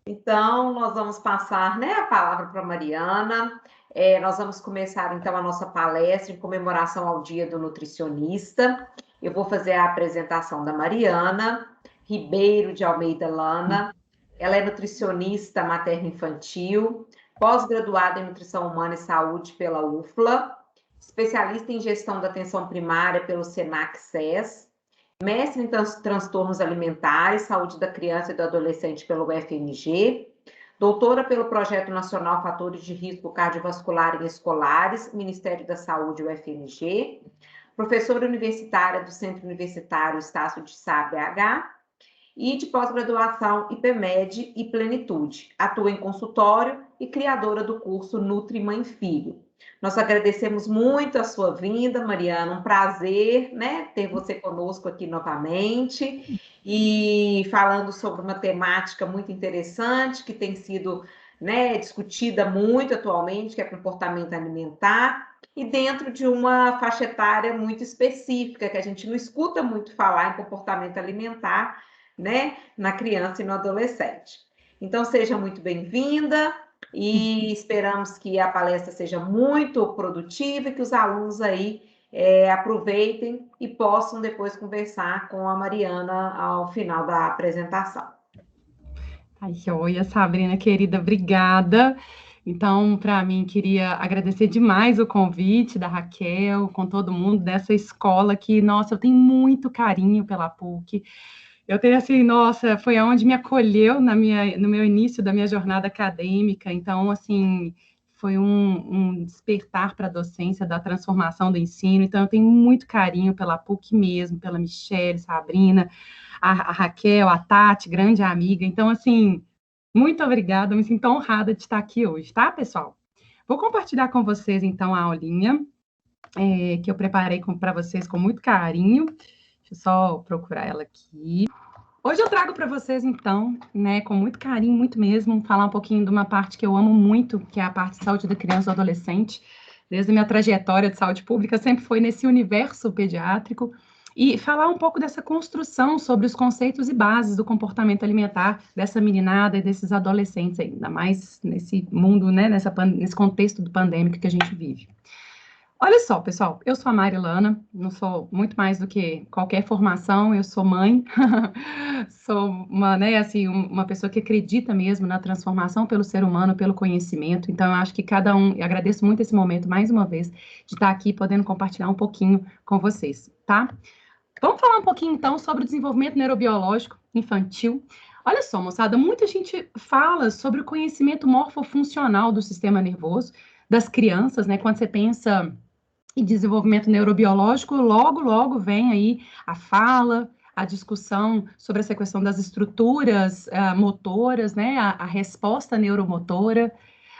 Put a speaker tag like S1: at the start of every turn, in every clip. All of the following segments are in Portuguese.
S1: Então, nós vamos passar, né, a palavra para a Mariana. Nós vamos começar, então, a nossa palestra em comemoração ao Dia do Nutricionista. Eu vou fazer a apresentação da Mariana Ribeiro de Almeida Lana. Ela é nutricionista materno-infantil, pós-graduada em Nutrição Humana e Saúde pela UFLA, especialista em Gestão da Atenção Primária pelo SENAC-SES, mestre em transtornos alimentares, saúde da criança e do adolescente pelo UFMG, doutora pelo Projeto Nacional Fatores de Risco Cardiovascular em Escolares, Ministério da Saúde, UFMG, professora universitária do Centro Universitário Estácio de Sá, BH, e de pós-graduação IPMED e Plenitude. Atua em consultório e criadora do curso Nutri Mãe Filho. Nós agradecemos muito a sua vinda, Mariana, um prazer, né, ter você conosco aqui novamente e falando sobre uma temática muito interessante que tem sido, né, discutida muito atualmente, que é comportamento alimentar, e dentro de uma faixa etária muito específica, que a gente não escuta muito falar em comportamento alimentar, né, na criança e no adolescente. Então, seja muito bem-vinda e esperamos que a palestra seja muito produtiva e que os alunos aí aproveitem e possam depois conversar com a Mariana ao final da apresentação.
S2: Ai, joia, Sabrina, querida, obrigada. Então, para mim, queria agradecer demais o convite da Raquel, com todo mundo dessa escola que, nossa, eu tenho muito carinho pela PUC. Eu tenho assim, nossa, foi aonde me acolheu no meu início da minha jornada acadêmica. Então, assim, foi um despertar para a docência da transformação do ensino. Então, eu tenho muito carinho pela PUC mesmo, pela Michelle, Sabrina, a Raquel, a Tati, grande amiga. Então, assim, muito obrigada, eu me sinto honrada de estar aqui hoje, tá, pessoal? Vou compartilhar com vocês, então, a aulinha que eu preparei para vocês com muito carinho. Deixa eu só procurar ela aqui. Hoje eu trago para vocês, então, né, com muito carinho, muito mesmo, falar um pouquinho de uma parte que eu amo muito, que é a parte de saúde da criança e do adolescente. Desde a minha trajetória de saúde pública, sempre foi nesse universo pediátrico. E falar um pouco dessa construção sobre os conceitos e bases do comportamento alimentar dessa meninada e desses adolescentes, ainda mais nesse mundo, né, nesse contexto do pandêmico que a gente vive. Olha só, pessoal, eu sou a Mari Lana, não sou muito mais do que qualquer formação, eu sou mãe, sou uma, né, assim, uma pessoa que acredita mesmo na transformação pelo ser humano, pelo conhecimento, então eu acho que cada um, e agradeço muito esse momento, mais uma vez, de estar aqui podendo compartilhar um pouquinho com vocês, tá? Vamos falar um pouquinho, então, sobre o desenvolvimento neurobiológico infantil. Olha só, moçada, muita gente fala sobre o conhecimento morfofuncional do sistema nervoso das crianças, né, quando você pensa e desenvolvimento neurobiológico, logo vem aí a fala, a discussão sobre essa questão das estruturas motoras, né, a resposta neuromotora,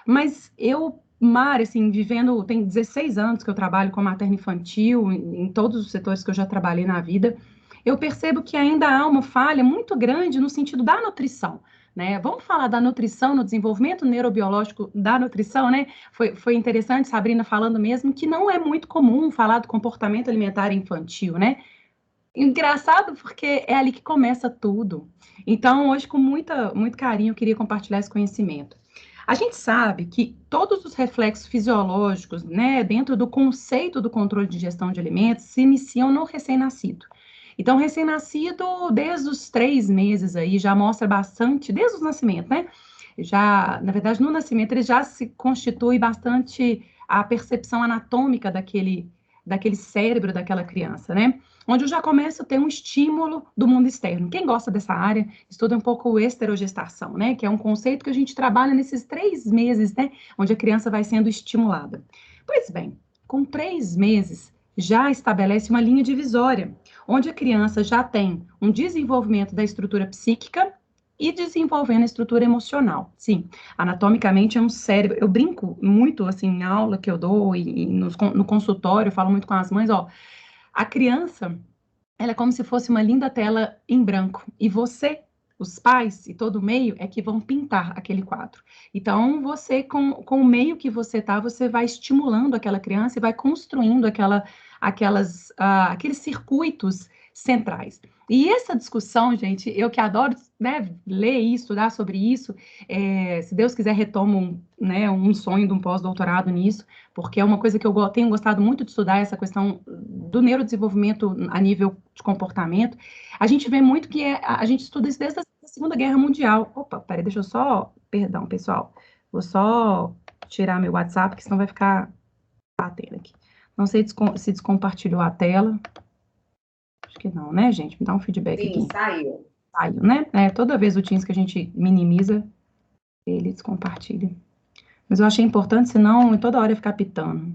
S2: mas eu, Mari, assim, vivendo, tem 16 anos que eu trabalho com materno-infantil, em todos os setores que eu já trabalhei na vida, eu percebo que ainda há uma falha muito grande no sentido da nutrição, né? Vamos falar da nutrição, no desenvolvimento neurobiológico da nutrição, né? Foi interessante, Sabrina falando mesmo, que não é muito comum falar do comportamento alimentar infantil, né? Engraçado porque é ali que começa tudo. Então, hoje, com muito carinho, eu queria compartilhar esse conhecimento. A gente sabe que todos os reflexos fisiológicos, né, dentro do conceito do controle de gestão de alimentos, se iniciam no recém-nascido. Então, recém-nascido, desde os 3 meses aí, já mostra bastante, desde o nascimento, né? Já, na verdade, no nascimento, ele já se constitui bastante a percepção anatômica daquele cérebro daquela criança, né? Onde eu já começo a ter um estímulo do mundo externo. Quem gosta dessa área, estuda um pouco o esterogestação, né? Que é um conceito que a gente trabalha nesses 3 meses, né? Onde a criança vai sendo estimulada. Pois bem, com 3 meses, já estabelece uma linha divisória, onde a criança já tem um desenvolvimento da estrutura psíquica e desenvolvendo a estrutura emocional. Sim, anatomicamente é um cérebro. Eu brinco muito, assim, em aula que eu dou e no consultório, eu falo muito com as mães, ó, a criança, ela é como se fosse uma linda tela em branco. E você, os pais e todo o meio é que vão pintar aquele quadro. Então, você, com o meio que você tá, você vai estimulando aquela criança e vai construindo aqueles circuitos centrais. E essa discussão, gente, eu que adoro, né, ler e estudar sobre isso, se Deus quiser, retomo um sonho de um pós-doutorado nisso, porque é uma coisa que eu tenho gostado muito de estudar, essa questão do neurodesenvolvimento a nível de comportamento. A gente vê muito que a gente estuda isso desde a Segunda Guerra Mundial. Opa, peraí, deixa eu só... Perdão, pessoal. Vou só tirar meu WhatsApp, porque senão vai ficar batendo aqui. Não sei se descompartilhou a tela. Acho que não, né, gente? Me dá um feedback aqui.
S1: Sim, saiu.
S2: Saiu, né? Toda vez o Teams que a gente minimiza, ele descompartilha. Mas eu achei importante, senão toda hora ia ficar pitando.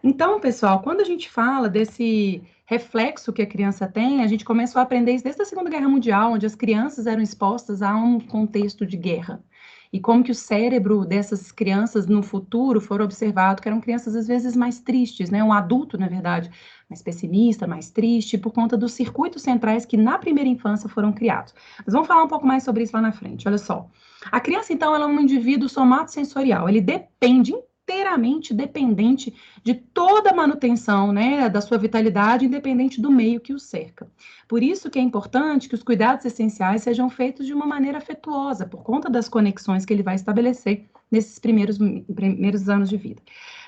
S2: Então, pessoal, quando a gente fala desse reflexo que a criança tem, a gente começou a aprender isso desde a Segunda Guerra Mundial, onde as crianças eram expostas a um contexto de guerra. E como que o cérebro dessas crianças no futuro foram observados que eram crianças às vezes mais tristes, né? Um adulto, na verdade, mais pessimista, mais triste, por conta dos circuitos centrais que na primeira infância foram criados. Mas vamos falar um pouco mais sobre isso lá na frente. Olha só. A criança, então, ela é um indivíduo somatosensorial. Ele depende inteiramente dependente de toda a manutenção, né, da sua vitalidade, independente do meio que o cerca. Por isso que é importante que os cuidados essenciais sejam feitos de uma maneira afetuosa, por conta das conexões que ele vai estabelecer nesses primeiros anos de vida.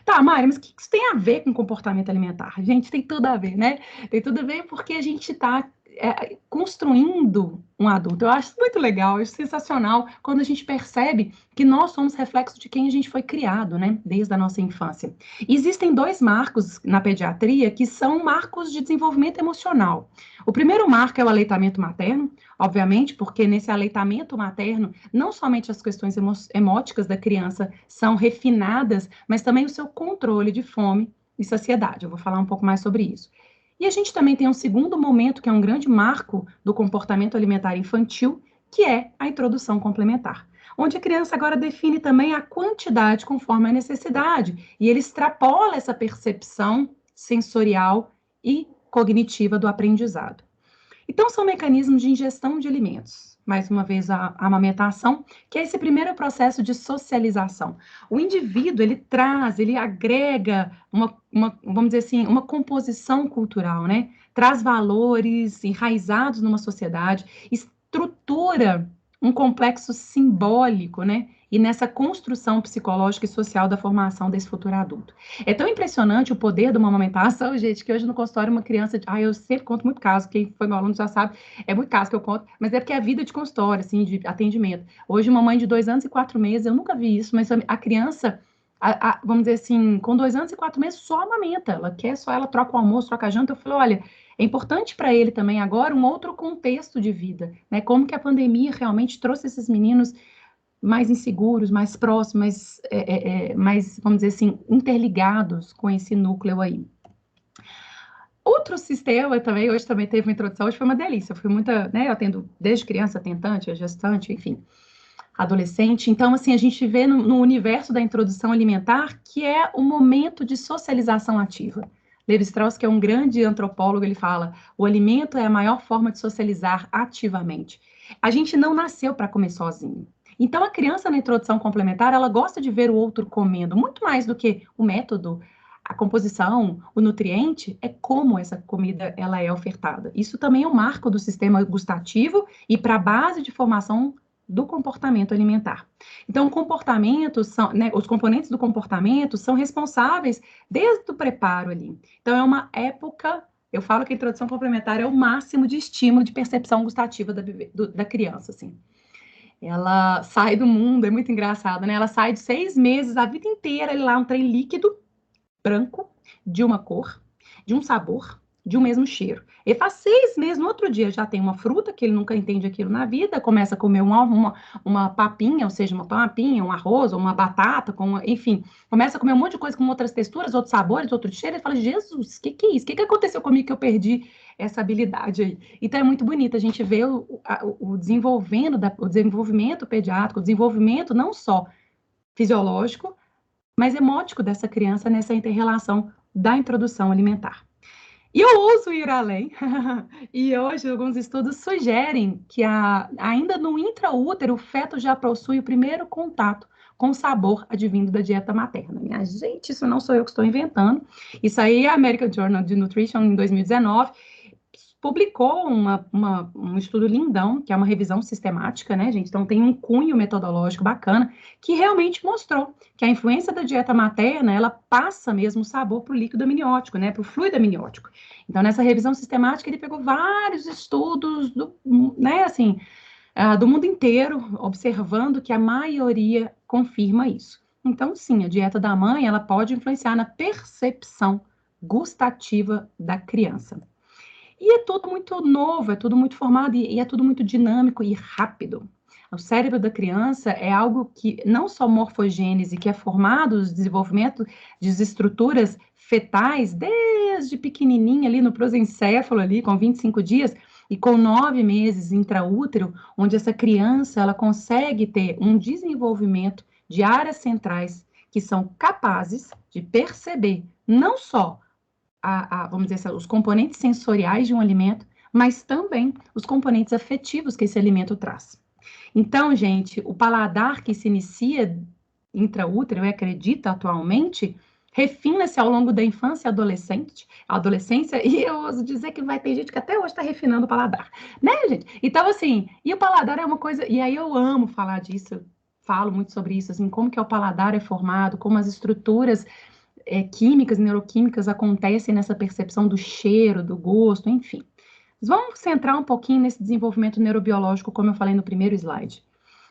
S2: Tá, Mari, mas o que isso tem a ver com comportamento alimentar? Gente, tem tudo a ver, né? Tem tudo a ver porque a gente está construindo um adulto. Eu acho muito legal, acho sensacional quando a gente percebe que nós somos reflexo de quem a gente foi criado, né, desde a nossa infância. E existem dois marcos na pediatria que são marcos de desenvolvimento emocional. O primeiro marco é o aleitamento materno, obviamente, porque nesse aleitamento materno, não somente as questões emóticas da criança são refinadas, mas também o seu controle de fome e saciedade. Eu vou falar um pouco mais sobre isso. E a gente também tem um segundo momento, que é um grande marco do comportamento alimentar infantil, que é a introdução complementar, onde a criança agora define também a quantidade conforme a necessidade, e ele extrapola essa percepção sensorial e cognitiva do aprendizado. Então, são mecanismos de ingestão de alimentos. Mais uma vez, a amamentação, que é esse primeiro processo de socialização. O indivíduo, ele agrega vamos dizer assim, uma composição cultural, né? Traz valores enraizados numa sociedade, estrutura um complexo simbólico, né? E nessa construção psicológica e social da formação desse futuro adulto. É tão impressionante o poder de uma amamentação, gente, que hoje no consultório uma criança... eu sempre conto muito caso, quem foi meu aluno já sabe, é muito caso que eu conto, mas é porque é a vida de consultório, assim, de atendimento. Hoje uma mãe de 2 anos e 4 meses, eu nunca vi isso, mas a criança... vamos dizer assim, com 2 anos e 4 meses, só amamenta, ela troca o almoço, troca a janta. Eu falei, olha, é importante para ele também agora um outro contexto de vida, né? Como que a pandemia realmente trouxe esses meninos mais inseguros, mais próximos, mais, vamos dizer assim, interligados com esse núcleo aí. Outro sistema também, hoje também teve uma introdução, hoje foi uma delícia, eu fui muita, né, eu atendo desde criança, tentante, gestante, enfim, adolescente. Então, assim, a gente vê no universo da introdução alimentar que é o momento de socialização ativa. Levi-Strauss, que é um grande antropólogo, ele fala: o alimento é a maior forma de socializar ativamente. A gente não nasceu para comer sozinho. Então, a criança na introdução complementar, ela gosta de ver o outro comendo, muito mais do que o método, a composição, o nutriente, é como essa comida ela é ofertada. Isso também é um marco do sistema gustativo e para a base de formação do comportamento alimentar. Então, os componentes do comportamento são responsáveis desde o preparo ali. Então, é uma época, eu falo que a introdução complementar é o máximo de estímulo de percepção gustativa da criança, assim. Ela sai do mundo, é muito engraçado, né? Ela sai de 6 meses, a vida inteira, lá um trem líquido, branco, de uma cor, de um sabor, de um mesmo cheiro. Ele faz 6 meses, no outro dia já tem uma fruta, que ele nunca entende aquilo na vida, começa a comer uma papinha, ou seja, uma papinha, um arroz, ou uma batata, enfim, começa a comer um monte de coisa com outras texturas, outros sabores, outro cheiro, ele fala, Jesus, o que é isso? O que aconteceu comigo que eu perdi essa habilidade aí? Então é muito bonito a gente ver o desenvolvimento pediátrico, o desenvolvimento não só fisiológico, mas emótico dessa criança nessa inter-relação da introdução alimentar. E eu ouso ir além, e hoje alguns estudos sugerem que ainda no intraútero o feto já possui o primeiro contato com o sabor advindo da dieta materna. Minha gente, isso não sou eu que estou inventando, isso aí é a American Journal of Nutrition em 2019, publicou um estudo lindão, que é uma revisão sistemática, né, gente? Então, tem um cunho metodológico bacana, que realmente mostrou que a influência da dieta materna, ela passa mesmo o sabor para o líquido amniótico, né, para o fluido amniótico. Então, nessa revisão sistemática, ele pegou vários estudos, né, assim, do mundo inteiro, observando que a maioria confirma isso. Então, sim, a dieta da mãe, ela pode influenciar na percepção gustativa da criança. E é tudo muito novo, é tudo muito formado e é tudo muito dinâmico e rápido. O cérebro da criança é algo que não só morfogênese, que é formado o desenvolvimento de estruturas fetais desde pequenininha ali no prosencéfalo ali com 25 dias e com 9 meses intraútero, onde essa criança ela consegue ter um desenvolvimento de áreas centrais que são capazes de perceber não só vamos dizer assim, os componentes sensoriais de um alimento, mas também os componentes afetivos que esse alimento traz. Então, gente, o paladar que se inicia intraútero, eu acredito atualmente, refina-se ao longo da infância e adolescência, e eu ouso dizer que vai ter gente que até hoje está refinando o paladar, né, gente? Então, assim, e o paladar é uma coisa, e aí eu amo falar disso, falo muito sobre isso, assim, como que o paladar é formado, como as estruturas químicas, neuroquímicas acontecem nessa percepção do cheiro, do gosto, enfim. Mas vamos centrar um pouquinho nesse desenvolvimento neurobiológico, como eu falei no primeiro slide.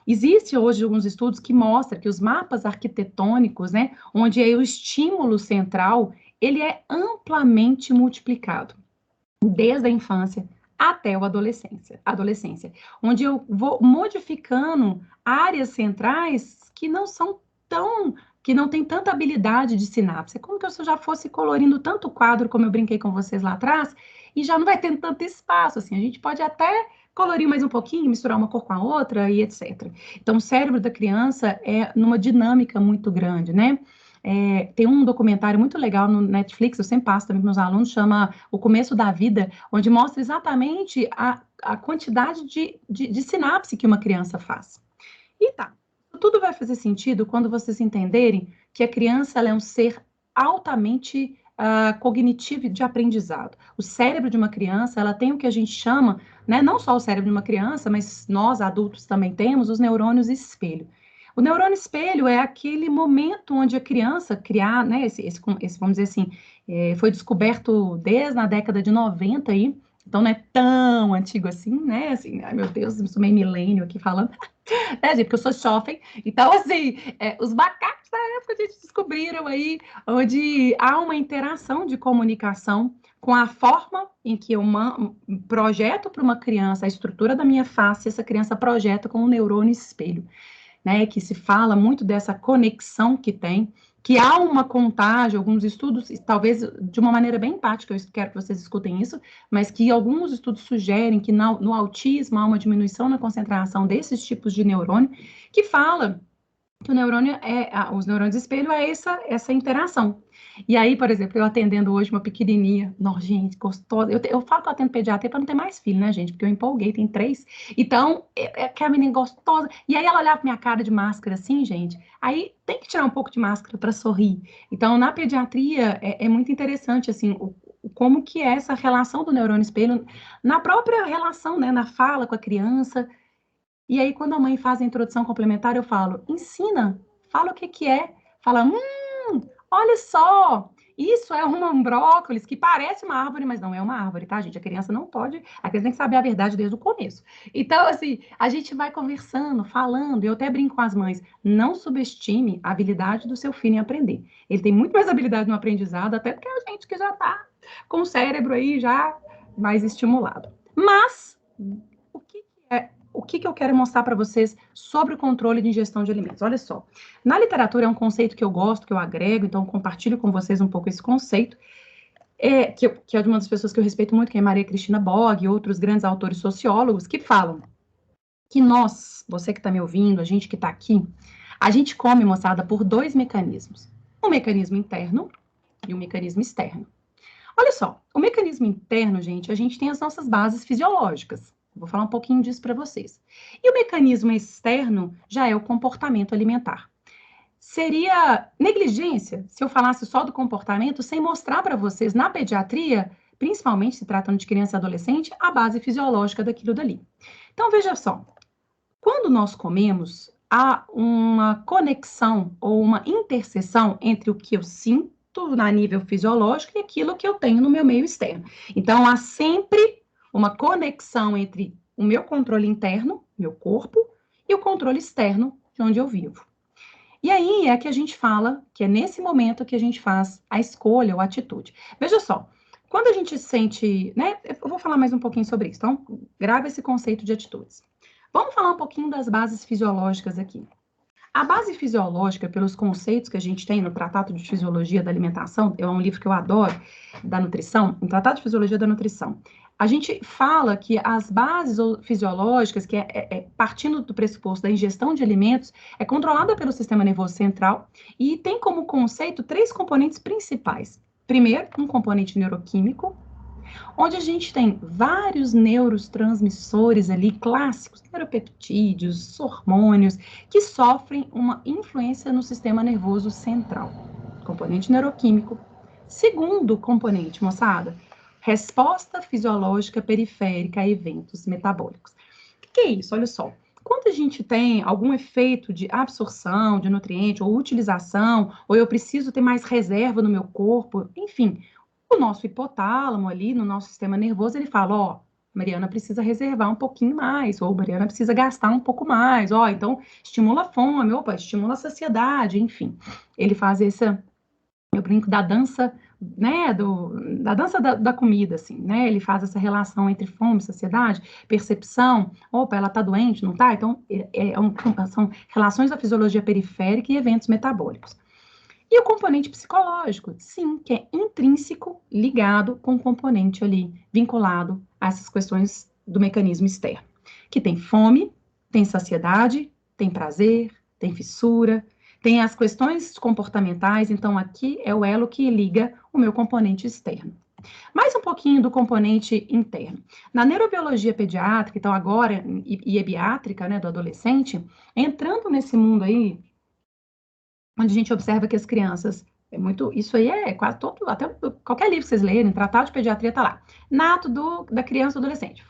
S2: Existe hoje alguns estudos que mostram que os mapas arquitetônicos, né, onde é o estímulo central, ele é amplamente multiplicado, desde a infância até a adolescência, onde eu vou modificando áreas centrais que não são que não tem tanta habilidade de sinapse. É como que eu já fosse colorindo tanto quadro, como eu brinquei com vocês lá atrás, e já não vai tendo tanto espaço, assim, a gente pode até colorir mais um pouquinho, misturar uma cor com a outra e etc. Então, o cérebro da criança é numa dinâmica muito grande, né? Tem um documentário muito legal no Netflix, eu sempre passo também para meus alunos, chama O Começo da Vida, onde mostra exatamente a quantidade de sinapse que uma criança faz. E tá, tudo vai fazer sentido quando vocês entenderem que a criança ela é um ser altamente cognitivo de aprendizado. O cérebro de uma criança, ela tem o que a gente chama, né, não só o cérebro de uma criança, mas nós adultos também temos os neurônios espelho. O neurônio espelho é aquele momento onde a criança criar, né, vamos dizer assim, foi descoberto desde a década de 90 aí, então não é tão antigo assim, né, assim, ai meu Deus, eu sou meio milênio aqui falando, gente, porque eu sou jovem. Então, assim, os macacos da época a gente descobriram aí onde há uma interação de comunicação com a forma em que eu projeto para uma criança a estrutura da minha face, essa criança projeta com um neurônio espelho, né? Que se fala muito dessa conexão que tem, que há uma contagem, alguns estudos, talvez de uma maneira bem empática, eu quero que vocês escutem isso, mas que alguns estudos sugerem que no autismo há uma diminuição na concentração desses tipos de neurônio, que fala que o neurônio os neurônios espelho é essa interação. E aí, por exemplo, eu atendendo hoje uma pequenininha, nossa, gente, gostosa. Eu falo que eu atendo pediatria para não ter mais filho, né, gente? Porque eu empolguei, tem 3. Então, que a menina gostosa. E aí ela olhava pra minha cara de máscara assim, gente. Aí tem que tirar um pouco de máscara para sorrir. Então, na pediatria, é muito interessante, assim, como que é essa relação do neurônio espelho na própria relação, né, na fala com a criança. E aí, quando a mãe faz a introdução complementar, eu falo, ensina, fala o que que é. Fala, olha só, isso é um brócolis que parece uma árvore, mas não é uma árvore, tá, gente? A criança não pode, a criança tem que saber a verdade desde o começo. Então, assim, a gente vai conversando, falando, eu até brinco com as mães, não subestime a habilidade do seu filho em aprender. Ele tem muito mais habilidade no aprendizado, até do que a gente que já tá com o cérebro aí já mais estimulado. Mas, o que eu quero mostrar para vocês sobre o controle de ingestão de alimentos? Olha só, na literatura é um conceito que eu gosto, que eu agrego, então compartilho com vocês um pouco esse conceito, que é de uma das pessoas que eu respeito muito, que é Maria Cristina Bog e outros grandes autores sociólogos, que falam que nós, você que está me ouvindo, a gente que está aqui, a gente come, moçada, por 2 mecanismos. Um mecanismo interno e um mecanismo externo. Olha só, o mecanismo interno, gente, a gente tem as nossas bases fisiológicas. Vou falar um pouquinho disso para vocês. E o mecanismo externo já é o comportamento alimentar. Seria negligência se eu falasse só do comportamento sem mostrar para vocês na pediatria principalmente se tratando de criança e adolescente, a base fisiológica daquilo dali. Então, veja só, quando nós comemos, há uma conexão ou uma interseção entre o que eu sinto a nível fisiológico e aquilo que eu tenho no meu meio externo. Então, há sempre uma conexão entre o meu controle interno, meu corpo, e o controle externo, de onde eu vivo. E aí é que a gente fala, que é nesse momento que a gente faz a escolha ou a atitude. Veja só, quando a gente sente, né, eu vou falar mais um pouquinho sobre isso, então grava esse conceito de atitudes. Vamos falar um pouquinho das bases fisiológicas aqui. A base fisiológica, pelos conceitos que a gente tem no Tratado de Fisiologia da Alimentação, é um livro que eu adoro, da nutrição, um Tratado de Fisiologia da Nutrição. A gente fala que as bases fisiológicas, que partindo do pressuposto da ingestão de alimentos, é controlada pelo sistema nervoso central e tem como conceito 3 componentes principais. Primeiro, um componente neuroquímico, onde a gente tem vários neurotransmissores ali clássicos, neuropeptídeos, hormônios, que sofrem uma influência no sistema nervoso central. Componente neuroquímico. Segundo componente, moçada, resposta fisiológica periférica a eventos metabólicos. O que é isso? Olha só. Quando a gente tem algum efeito de absorção de nutriente ou utilização, ou eu preciso ter mais reserva no meu corpo, enfim, o nosso hipotálamo ali, no nosso sistema nervoso, ele fala, ó, Mariana precisa reservar um pouquinho mais, ou Mariana precisa gastar um pouco mais, ó, então estimula a fome, opa, estimula a saciedade, enfim. Ele faz essa, eu brinco da dança, né, da dança da comida, assim, né, ele faz essa relação entre fome, saciedade, percepção, opa, ela tá doente, não tá? Então, são relações da fisiologia periférica e eventos metabólicos. E o componente psicológico, sim, que é intrínseco, ligado com o componente ali, vinculado a essas questões do mecanismo externo. Que tem fome, tem saciedade, tem prazer, tem fissura, tem as questões comportamentais, então aqui é o elo que liga o meu componente externo. Mais um pouquinho do componente interno. Na neurobiologia pediátrica, então agora, e ebiátrica, né, do adolescente, entrando nesse mundo aí, onde a gente observa que as crianças, isso aí é quase todo, até qualquer livro que vocês lerem, tratado de pediatria tá lá. Nato da criança e do adolescente,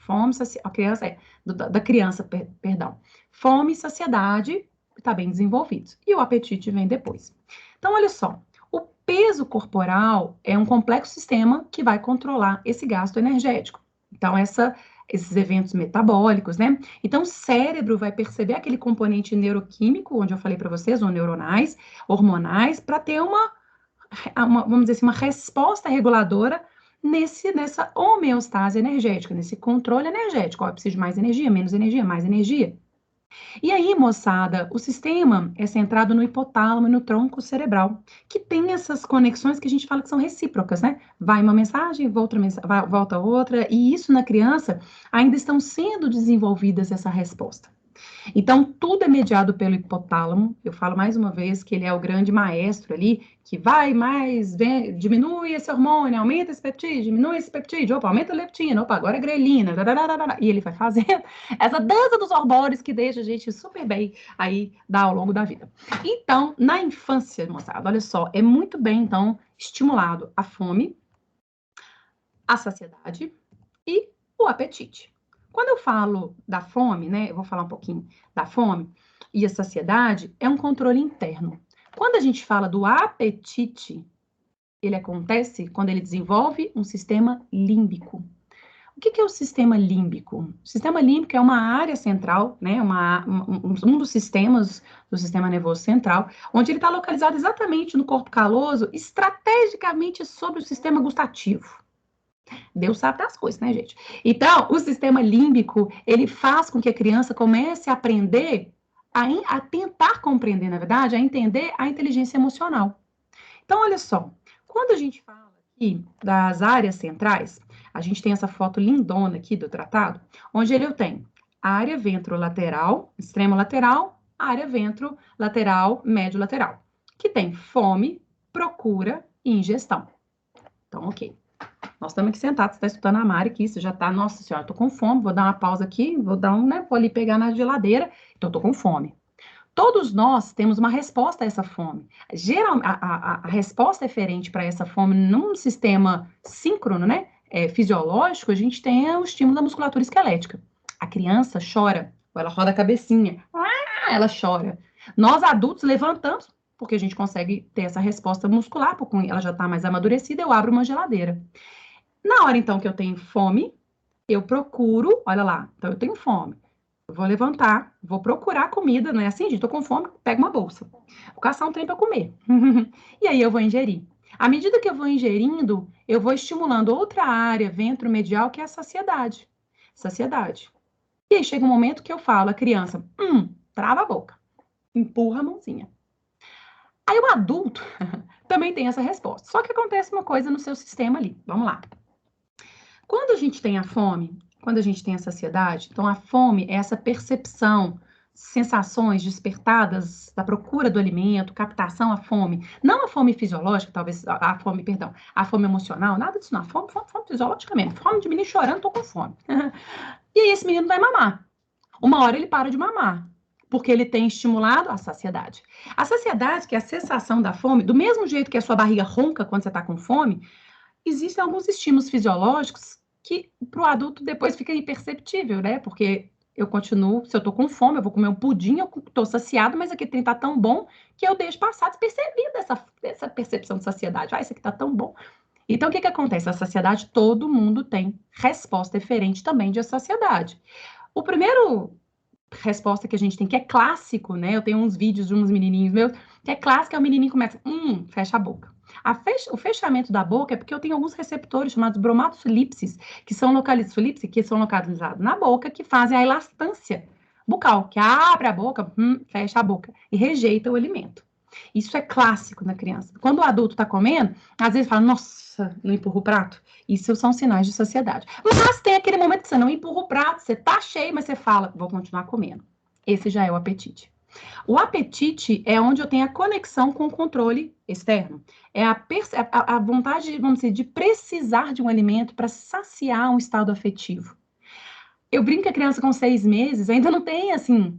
S2: perdão, fome e saciedade está bem desenvolvidos, e o apetite vem depois. Então, olha só, o peso corporal é um complexo sistema que vai controlar esse gasto energético. Então, esses eventos metabólicos, né? Então, o cérebro vai perceber aquele componente neuroquímico, onde eu falei para vocês, ou neuronais, hormonais, para ter vamos dizer assim, uma resposta reguladora nessa homeostase energética, nesse controle energético. Ó, eu preciso de mais energia, menos energia, mais energia. E aí, moçada, o sistema é centrado no hipotálamo e no tronco cerebral, que tem essas conexões que a gente fala que são recíprocas, né? Vai uma mensagem, volta outra, e isso na criança ainda estão sendo desenvolvidas essa resposta. Então, tudo é mediado pelo hipotálamo. Eu falo mais uma vez que ele é o grande maestro ali, que vai mais, diminui esse hormônio, aumenta esse peptídeo, diminui esse peptídeo, opa, aumenta a leptina, opa, agora é grelina, e ele vai fazendo essa dança dos hormônios que deixa a gente super bem aí ao longo da vida. Então, na infância, moçada, olha só, é muito bem, então, estimulado a fome, a saciedade e o apetite. Quando eu falo da fome, né, eu vou falar um pouquinho da fome e a saciedade, é um controle interno. Quando a gente fala do apetite, ele acontece quando ele desenvolve um sistema límbico. O que é o sistema límbico? O sistema límbico é uma área central, né, um dos sistemas do sistema nervoso central, onde ele está localizado exatamente no corpo caloso, estrategicamente sobre o sistema gustativo. Deus sabe das coisas, né, gente? Então, o sistema límbico, ele faz com que a criança comece a aprender, a tentar compreender, na verdade, a entender a inteligência emocional. Então, olha só, quando a gente fala aqui das áreas centrais, a gente tem essa foto lindona aqui do tratado, onde eu tenho a área ventrolateral, extremo lateral, área ventrolateral, médio lateral, que tem fome, procura e ingestão. Então, ok. Nós estamos aqui sentados, você está escutando a Mari aqui, você já está, nossa senhora, estou com fome, vou dar uma pausa aqui, vou ali pegar na geladeira, então estou com fome. Todos nós temos uma resposta a essa fome. Geralmente, a resposta eferente para essa fome num sistema síncrono, né? fisiológico, a gente tem o estímulo da musculatura esquelética. A criança chora, ou ela roda a cabecinha, ela chora. Nós adultos levantamos, porque a gente consegue ter essa resposta muscular, porque ela já está mais amadurecida, eu abro uma geladeira. Na hora, então, que eu tenho fome, eu procuro, olha lá, então eu tenho fome. Eu vou levantar, vou procurar comida, não é assim, gente? Tô com fome, pego uma bolsa. Vou caçar um trem para comer. E aí eu vou ingerir. À medida que eu vou ingerindo, eu vou estimulando outra área ventromedial, que é a saciedade. Saciedade. E aí chega um momento que eu falo, a criança, trava a boca, empurra a mãozinha. Aí o adulto também tem essa resposta. Só que acontece uma coisa no seu sistema ali. Vamos lá. Quando a gente tem a fome, quando a gente tem a saciedade, então a fome é essa percepção, sensações despertadas da procura do alimento, captação à fome. Não a fome fisiológica, talvez, a fome, perdão, a fome emocional, nada disso não. A fome fisiológica mesmo. Fome de menino chorando, tô com fome. E aí esse menino vai mamar. Uma hora ele para de mamar, porque ele tem estimulado a saciedade. A saciedade, que é a sensação da fome, do mesmo jeito que a sua barriga ronca quando você está com fome, existem alguns estímulos fisiológicos que para o adulto depois fica imperceptível, né? Porque eu continuo, se eu tô com fome, eu vou comer um pudim, eu tô saciado, mas aquele trem tá tão bom que eu deixo passar despercebido dessa percepção de saciedade. Ah, isso aqui tá tão bom. Então, o que acontece? A saciedade, todo mundo tem resposta diferente também de saciedade. O primeiro resposta que a gente tem, que é clássico, né? Eu tenho uns vídeos de uns menininhos meus, que é clássico, é o menininho começa, fecha a boca. O fechamento da boca é porque eu tenho alguns receptores chamados bromatolipsis, que são localizados na boca, que fazem a elastância bucal, que abre a boca, fecha a boca e rejeita o alimento. Isso é clássico na criança. Quando o adulto está comendo, às vezes fala, nossa, não empurra o prato. Isso são sinais de saciedade. Mas tem aquele momento que você não empurra o prato, você tá cheio, mas você fala, vou continuar comendo. Esse já é o apetite. O apetite é onde eu tenho a conexão com o controle externo. É a vontade, vamos dizer, de precisar de um alimento para saciar um estado afetivo. Eu brinco que a criança com 6 meses ainda não tem, assim,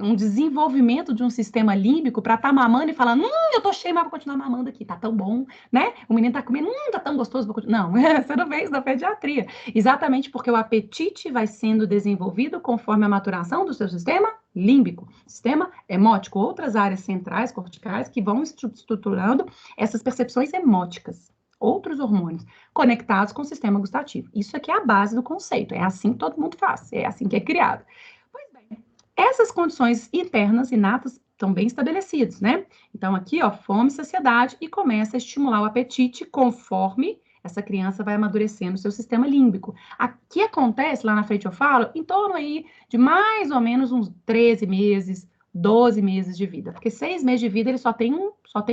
S2: um desenvolvimento de um sistema límbico para estar mamando e falando, eu tô cheio, mas vou continuar mamando aqui, tá tão bom, né? O menino tá comendo, tá tão gostoso, vou continuar. Não, você não vê isso na pediatria. Exatamente porque o apetite vai sendo desenvolvido conforme a maturação do seu sistema límbico, sistema hemótico, outras áreas centrais, corticais, que vão estruturando essas percepções hemóticas. Outros hormônios conectados com o sistema gustativo. Isso aqui é a base do conceito, é assim que todo mundo faz, é assim que é criado. Pois bem, essas condições internas, inatas, estão bem estabelecidas, né? Então aqui, ó, fome e saciedade, e começa a estimular o apetite conforme essa criança vai amadurecendo o seu sistema límbico. Aqui acontece, lá na frente eu falo, em torno aí de mais ou menos uns 13 meses, 12 meses de vida, porque 6 meses de vida ele só tem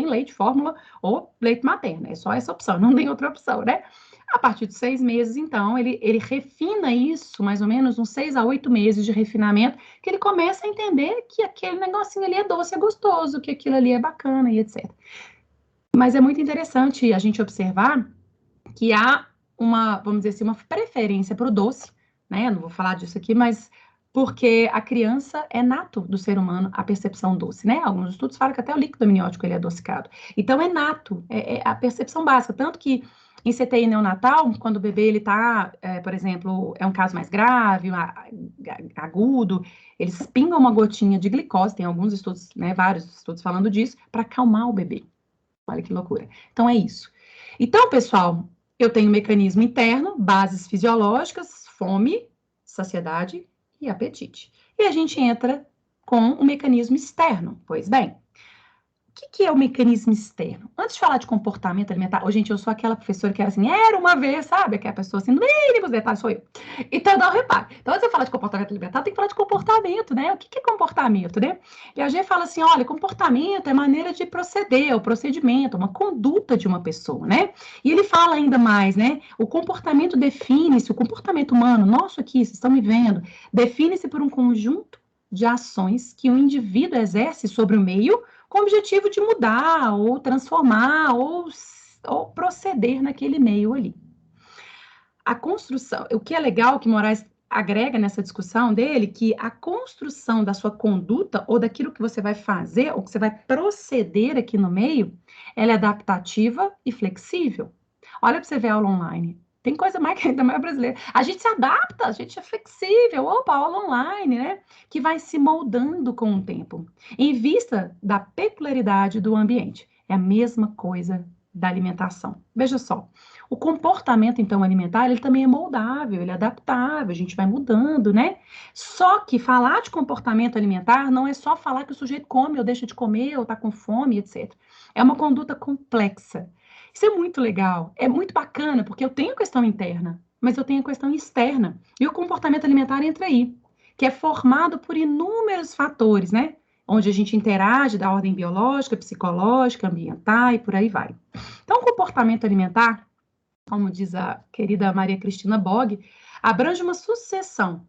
S2: leite, fórmula ou leite materno, é só essa opção, não tem outra opção, né? A partir de 6 meses, então, ele refina isso, mais ou menos uns 6 a 8 meses de refinamento, que ele começa a entender que aquele negocinho ali é doce, é gostoso, que aquilo ali é bacana e etc. Mas é muito interessante a gente observar que há vamos dizer assim, uma preferência para o doce, né? Não vou falar disso aqui, mas porque a criança é nato do ser humano a percepção doce, né? Alguns estudos falam que até o líquido amniótico ele é adocicado. Então é nato, é a percepção básica, tanto que em CTI neonatal, quando o bebê ele tá, por exemplo, é um caso mais grave, agudo, eles pingam uma gotinha de glicose, tem alguns estudos, né, vários estudos falando disso, para acalmar o bebê. Olha que loucura. Então é isso. Então, pessoal, eu tenho um mecanismo interno, bases fisiológicas, fome, saciedade e apetite. E a gente entra com um mecanismo externo. Pois bem, o que é o mecanismo externo? Antes de falar de comportamento alimentar, gente, eu sou aquela professora que era assim, era uma vez, sabe? Aquela pessoa assim, no mínimo detalhes sou eu. Então, não repare. Então, antes de falar de comportamento alimentar, tem que falar de comportamento, né? O que é comportamento, né? E a gente fala assim, olha, comportamento é maneira de proceder, o procedimento, uma conduta de uma pessoa, né? E ele fala ainda mais, né? O comportamento define-se, o comportamento humano, nosso aqui, vocês estão me vendo, define-se por um conjunto de ações que o indivíduo exerce sobre o meio com o objetivo de mudar, ou transformar, ou proceder naquele meio ali. A construção, o que é legal que Moraes agrega nessa discussão dele, que a construção da sua conduta, ou daquilo que você vai fazer, ou que você vai proceder aqui no meio, ela é adaptativa e flexível. Olha para você ver a aula online. Tem coisa mais que ainda mais brasileira. A gente se adapta, a gente é flexível. Opa, aula online, né? Que vai se moldando com o tempo. Em vista da peculiaridade do ambiente. É a mesma coisa da alimentação. Veja só, o comportamento, então, alimentar, ele também é moldável, ele é adaptável, a gente vai mudando, né? Só que falar de comportamento alimentar não é só falar que o sujeito come ou deixa de comer ou tá com fome, etc. É uma conduta complexa. Isso é muito legal, é muito bacana, porque eu tenho questão interna, mas eu tenho questão externa. E o comportamento alimentar entra aí, que é formado por inúmeros fatores, né? Onde a gente interage da ordem biológica, psicológica, ambiental e por aí vai. Então, o comportamento alimentar, como diz a querida Maria Cristina Bog, abrange uma sucessão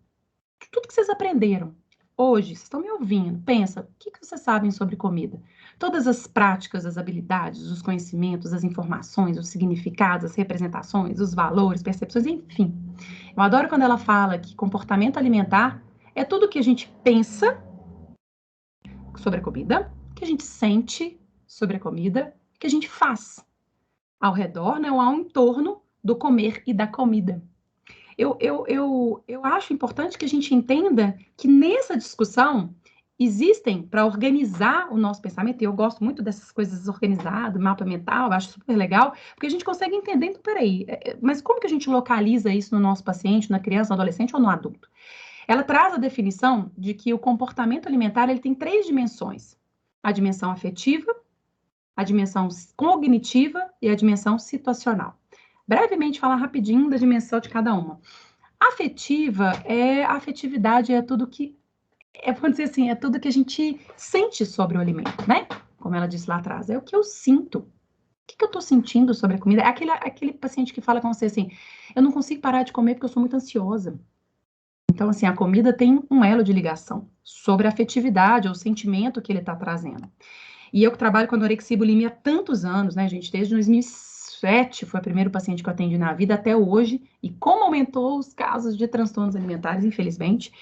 S2: de tudo que vocês aprenderam. Hoje, vocês estão me ouvindo, pensa, o que vocês sabem sobre comida? Todas as práticas, as habilidades, os conhecimentos, as informações, os significados, as representações, os valores, percepções, enfim. Eu adoro quando ela fala que comportamento alimentar é tudo que a gente pensa sobre a comida, que a gente sente sobre a comida, que a gente faz ao redor, né, ou ao entorno do comer e da comida. Eu acho importante que a gente entenda que nessa discussão existem, para organizar o nosso pensamento, e eu gosto muito dessas coisas organizadas, mapa mental, eu acho super legal, porque a gente consegue entender, então, peraí, mas como que a gente localiza isso no nosso paciente, na criança, no adolescente ou no adulto? Ela traz a definição de que o comportamento alimentar ele tem 3 dimensões: a dimensão afetiva, a dimensão cognitiva e a dimensão situacional. Brevemente falar rapidinho da dimensão de cada uma. Afetiva a afetividade é tudo que vamos dizer assim, é tudo que a gente sente sobre o alimento, né? Como ela disse lá atrás, é o que eu sinto. O que eu estou sentindo sobre a comida? É aquele paciente que fala com você assim, eu não consigo parar de comer porque eu sou muito ansiosa. Então, assim, a comida tem um elo de ligação sobre a afetividade ou o sentimento que ele está trazendo. E eu que trabalho com anorexia e bulimia há tantos anos, né, gente? Desde 2007 foi o primeiro paciente que eu atendi na vida até hoje. E como aumentou os casos de transtornos alimentares, infelizmente.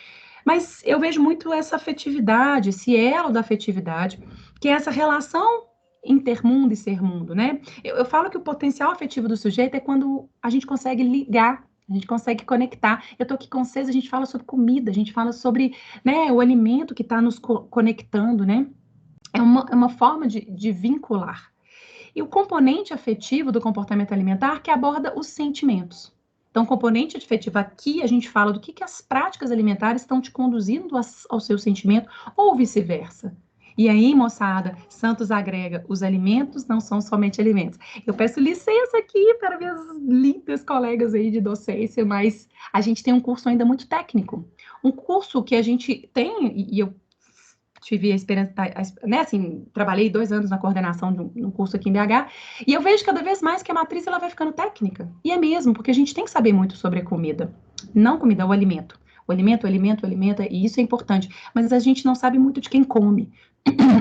S2: Mas eu vejo muito essa afetividade, esse elo da afetividade, que é essa relação intermundo e sermundo, né? Eu falo que o potencial afetivo do sujeito é quando a gente consegue ligar, a gente consegue conectar. Eu tô aqui com vocês, a gente fala sobre comida, a gente fala sobre, né, o alimento que está nos conectando, né? É uma forma de vincular. E o componente afetivo do comportamento alimentar que aborda os sentimentos. Então, o componente afetivo aqui, a gente fala do que as práticas alimentares estão te conduzindo ao seu sentimento, ou vice-versa. E aí, moçada, Santos agrega, os alimentos não são somente alimentos. Eu peço licença aqui para minhas lindas colegas aí de docência, mas a gente tem um curso ainda muito técnico. Um curso que a gente tem, e eu tive a experiência, né, assim, trabalhei 2 anos na coordenação de um curso aqui em BH, e eu vejo cada vez mais que a matriz ela vai ficando técnica. E é mesmo, porque a gente tem que saber muito sobre a comida. Não comida, o alimento. O alimento, e isso é importante. Mas a gente não sabe muito de quem come.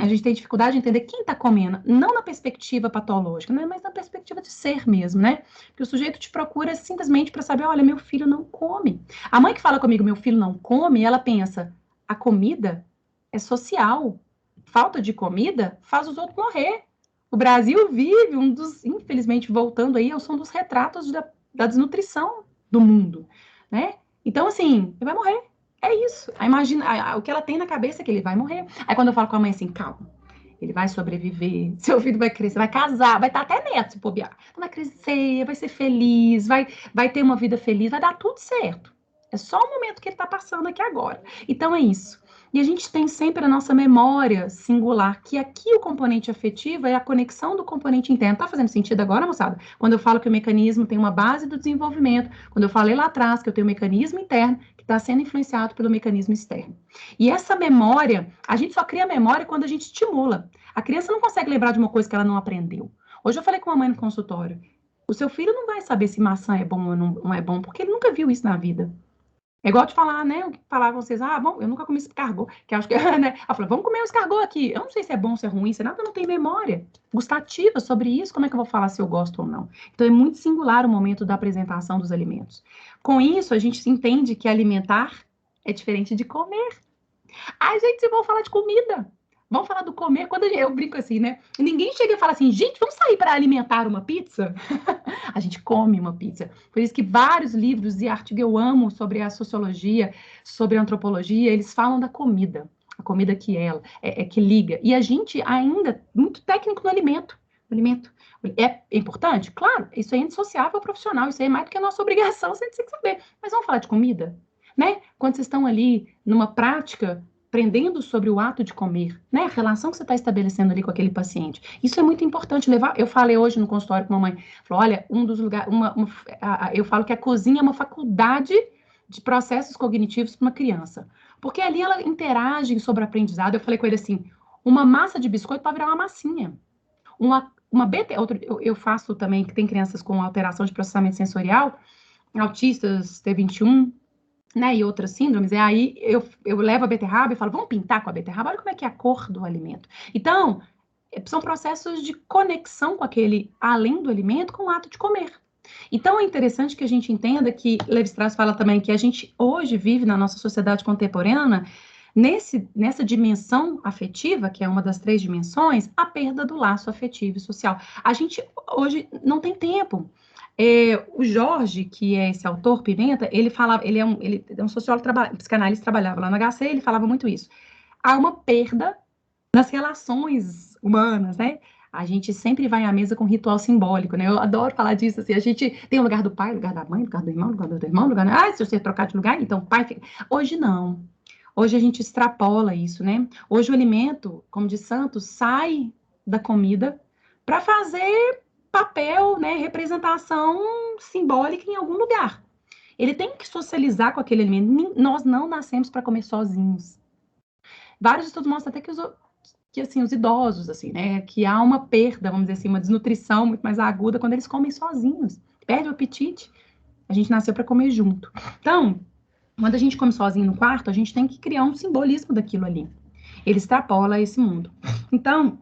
S2: A gente tem dificuldade de entender quem está comendo, não na perspectiva patológica, né, mas na perspectiva de ser mesmo, né? Porque o sujeito te procura simplesmente para saber, olha, meu filho não come. A mãe que fala comigo, meu filho não come, ela pensa, a comida é social. Falta de comida faz os outros morrer. O Brasil vive infelizmente, voltando aí, são dos retratos da desnutrição do mundo, né? Então, assim, ele vai morrer. É isso. O que ela tem na cabeça é que ele vai morrer. Aí quando eu falo com a mãe assim, calma, ele vai sobreviver, seu filho vai crescer, vai casar, vai estar até neto se bobear. Então vai crescer, vai ser feliz, vai ter uma vida feliz, vai dar tudo certo. É só o momento que ele está passando aqui agora. Então é isso. E a gente tem sempre a nossa memória singular, que aqui o componente afetivo é a conexão do componente interno. Tá fazendo sentido agora, moçada? Quando eu falo que o mecanismo tem uma base do desenvolvimento, quando eu falei lá atrás que eu tenho um mecanismo interno que está sendo influenciado pelo mecanismo externo. E essa memória, a gente só cria memória quando a gente estimula. A criança não consegue lembrar de uma coisa que ela não aprendeu. Hoje eu falei com uma mãe no consultório, o seu filho não vai saber se maçã é bom ou não é bom, porque ele nunca viu isso na vida. É igual de falar, né? Eu falar com vocês, bom, eu nunca comi escargot, que acho que, né? Ela falou, vamos comer um escargot aqui. Eu não sei se é bom, se é ruim, se é nada, eu não tenho memória gustativa sobre isso, como é que eu vou falar se eu gosto ou não? Então, é muito singular o momento da apresentação dos alimentos. Com isso, a gente entende que alimentar é diferente de comer. Ai, gente, se vão falar de comida, vamos falar do comer, quando eu brinco assim, né? Ninguém chega e fala assim, gente, vamos sair para alimentar uma pizza? a gente come uma pizza. Por isso que vários livros e artigos eu amo sobre a sociologia, sobre a antropologia, eles falam da comida. A comida que que liga. E a gente ainda, muito técnico no alimento. O alimento é importante? Claro, isso é indissociável profissional, isso aí é mais do que a nossa obrigação, você tem que saber. Mas vamos falar de comida? Né? Quando vocês estão ali numa prática, aprendendo sobre o ato de comer, né? A relação que você está estabelecendo ali com aquele paciente. Isso é muito importante levar. Eu falei hoje no consultório com a mamãe, falou, olha, um dos lugares, eu falo que a cozinha é uma faculdade de processos cognitivos para uma criança. Porque ali ela interage sobre aprendizado. Eu falei com ele assim, uma massa de biscoito pode virar uma massinha. Uma BT, eu faço também, que tem crianças com alteração de processamento sensorial, autistas, T21, né, e outras síndromes, e aí eu levo a beterraba e falo, vamos pintar com a beterraba, olha como é que é a cor do alimento. Então, são processos de conexão com aquele, além do alimento, com o ato de comer. Então, é interessante que a gente entenda que Levi-Strauss fala também que a gente hoje vive na nossa sociedade contemporânea nessa dimensão afetiva, que é uma das 3 dimensões, a perda do laço afetivo e social. A gente hoje não tem tempo. O Jorge, que é esse autor, Pimenta, ele é um sociólogo, psicanalista, trabalhava lá no HC, ele falava muito isso. Há uma perda nas relações humanas, né? A gente sempre vai à mesa com ritual simbólico, né? Eu adoro falar disso, assim, a gente tem o lugar do pai, o lugar da mãe, o lugar do irmão, o lugar do outro irmão, o lugar... se você trocar de lugar, então o pai fica... Hoje não. Hoje a gente extrapola isso, né? Hoje o alimento, como de Santos, sai da comida para fazer papel, né, representação simbólica em algum lugar. Ele tem que socializar com aquele alimento. Nós não nascemos para comer sozinhos. Vários estudos mostram até que assim, os idosos, assim, né, que há uma perda, vamos dizer assim, uma desnutrição muito mais aguda quando eles comem sozinhos. Perde o apetite. A gente nasceu para comer junto. Então, quando a gente come sozinho no quarto, a gente tem que criar um simbolismo daquilo ali. Ele extrapola esse mundo. Então,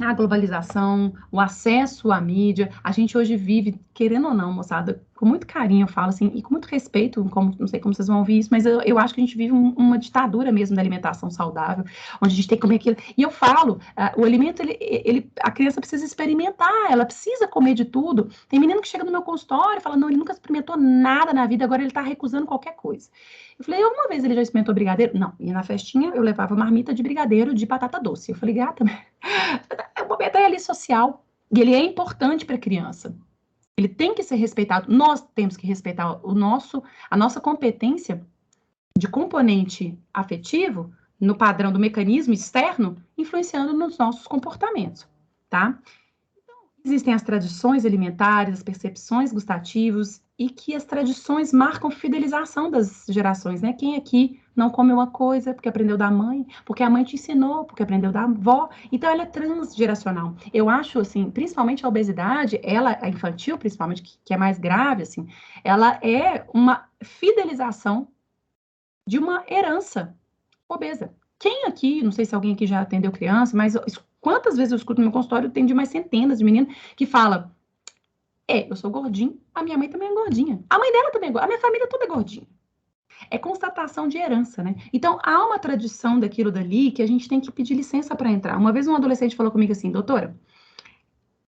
S2: a globalização, o acesso à mídia, a gente hoje vive, querendo ou não, moçada, com muito carinho, eu falo assim, e com muito respeito, não sei como vocês vão ouvir isso, mas eu acho que a gente vive uma ditadura mesmo da alimentação saudável, onde a gente tem que comer aquilo. E eu falo, o alimento, a criança precisa experimentar, ela precisa comer de tudo. Tem menino que chega no meu consultório e fala, não, ele nunca experimentou nada na vida, agora ele está recusando qualquer coisa. Eu falei, alguma vez ele já experimentou brigadeiro? Não, e na festinha eu levava marmita de brigadeiro de batata doce. Eu falei, gata, o momento é ali social, e ele é importante para a criança. Ele tem que ser respeitado. Nós temos que respeitar a nossa competência de componente afetivo no padrão do mecanismo externo, influenciando nos nossos comportamentos, tá? Então, existem as tradições alimentares, as percepções gustativas, e que as tradições marcam fidelização das gerações, né? Quem aqui não come uma coisa porque aprendeu da mãe, porque a mãe te ensinou, porque aprendeu da avó. Então, ela é transgeracional. Eu acho, assim, principalmente a obesidade, a infantil, principalmente, que é mais grave, assim, ela é uma fidelização de uma herança obesa. Quem aqui, não sei se alguém aqui já atendeu criança, mas quantas vezes eu escuto no meu consultório, eu tenho de mais centenas de meninas que falam, eu sou gordinho, a minha mãe também é gordinha. A mãe dela também é gordinha, a minha família toda é gordinha. É constatação de herança, né? Então, há uma tradição daquilo dali que a gente tem que pedir licença para entrar. Uma vez um adolescente falou comigo assim, doutora,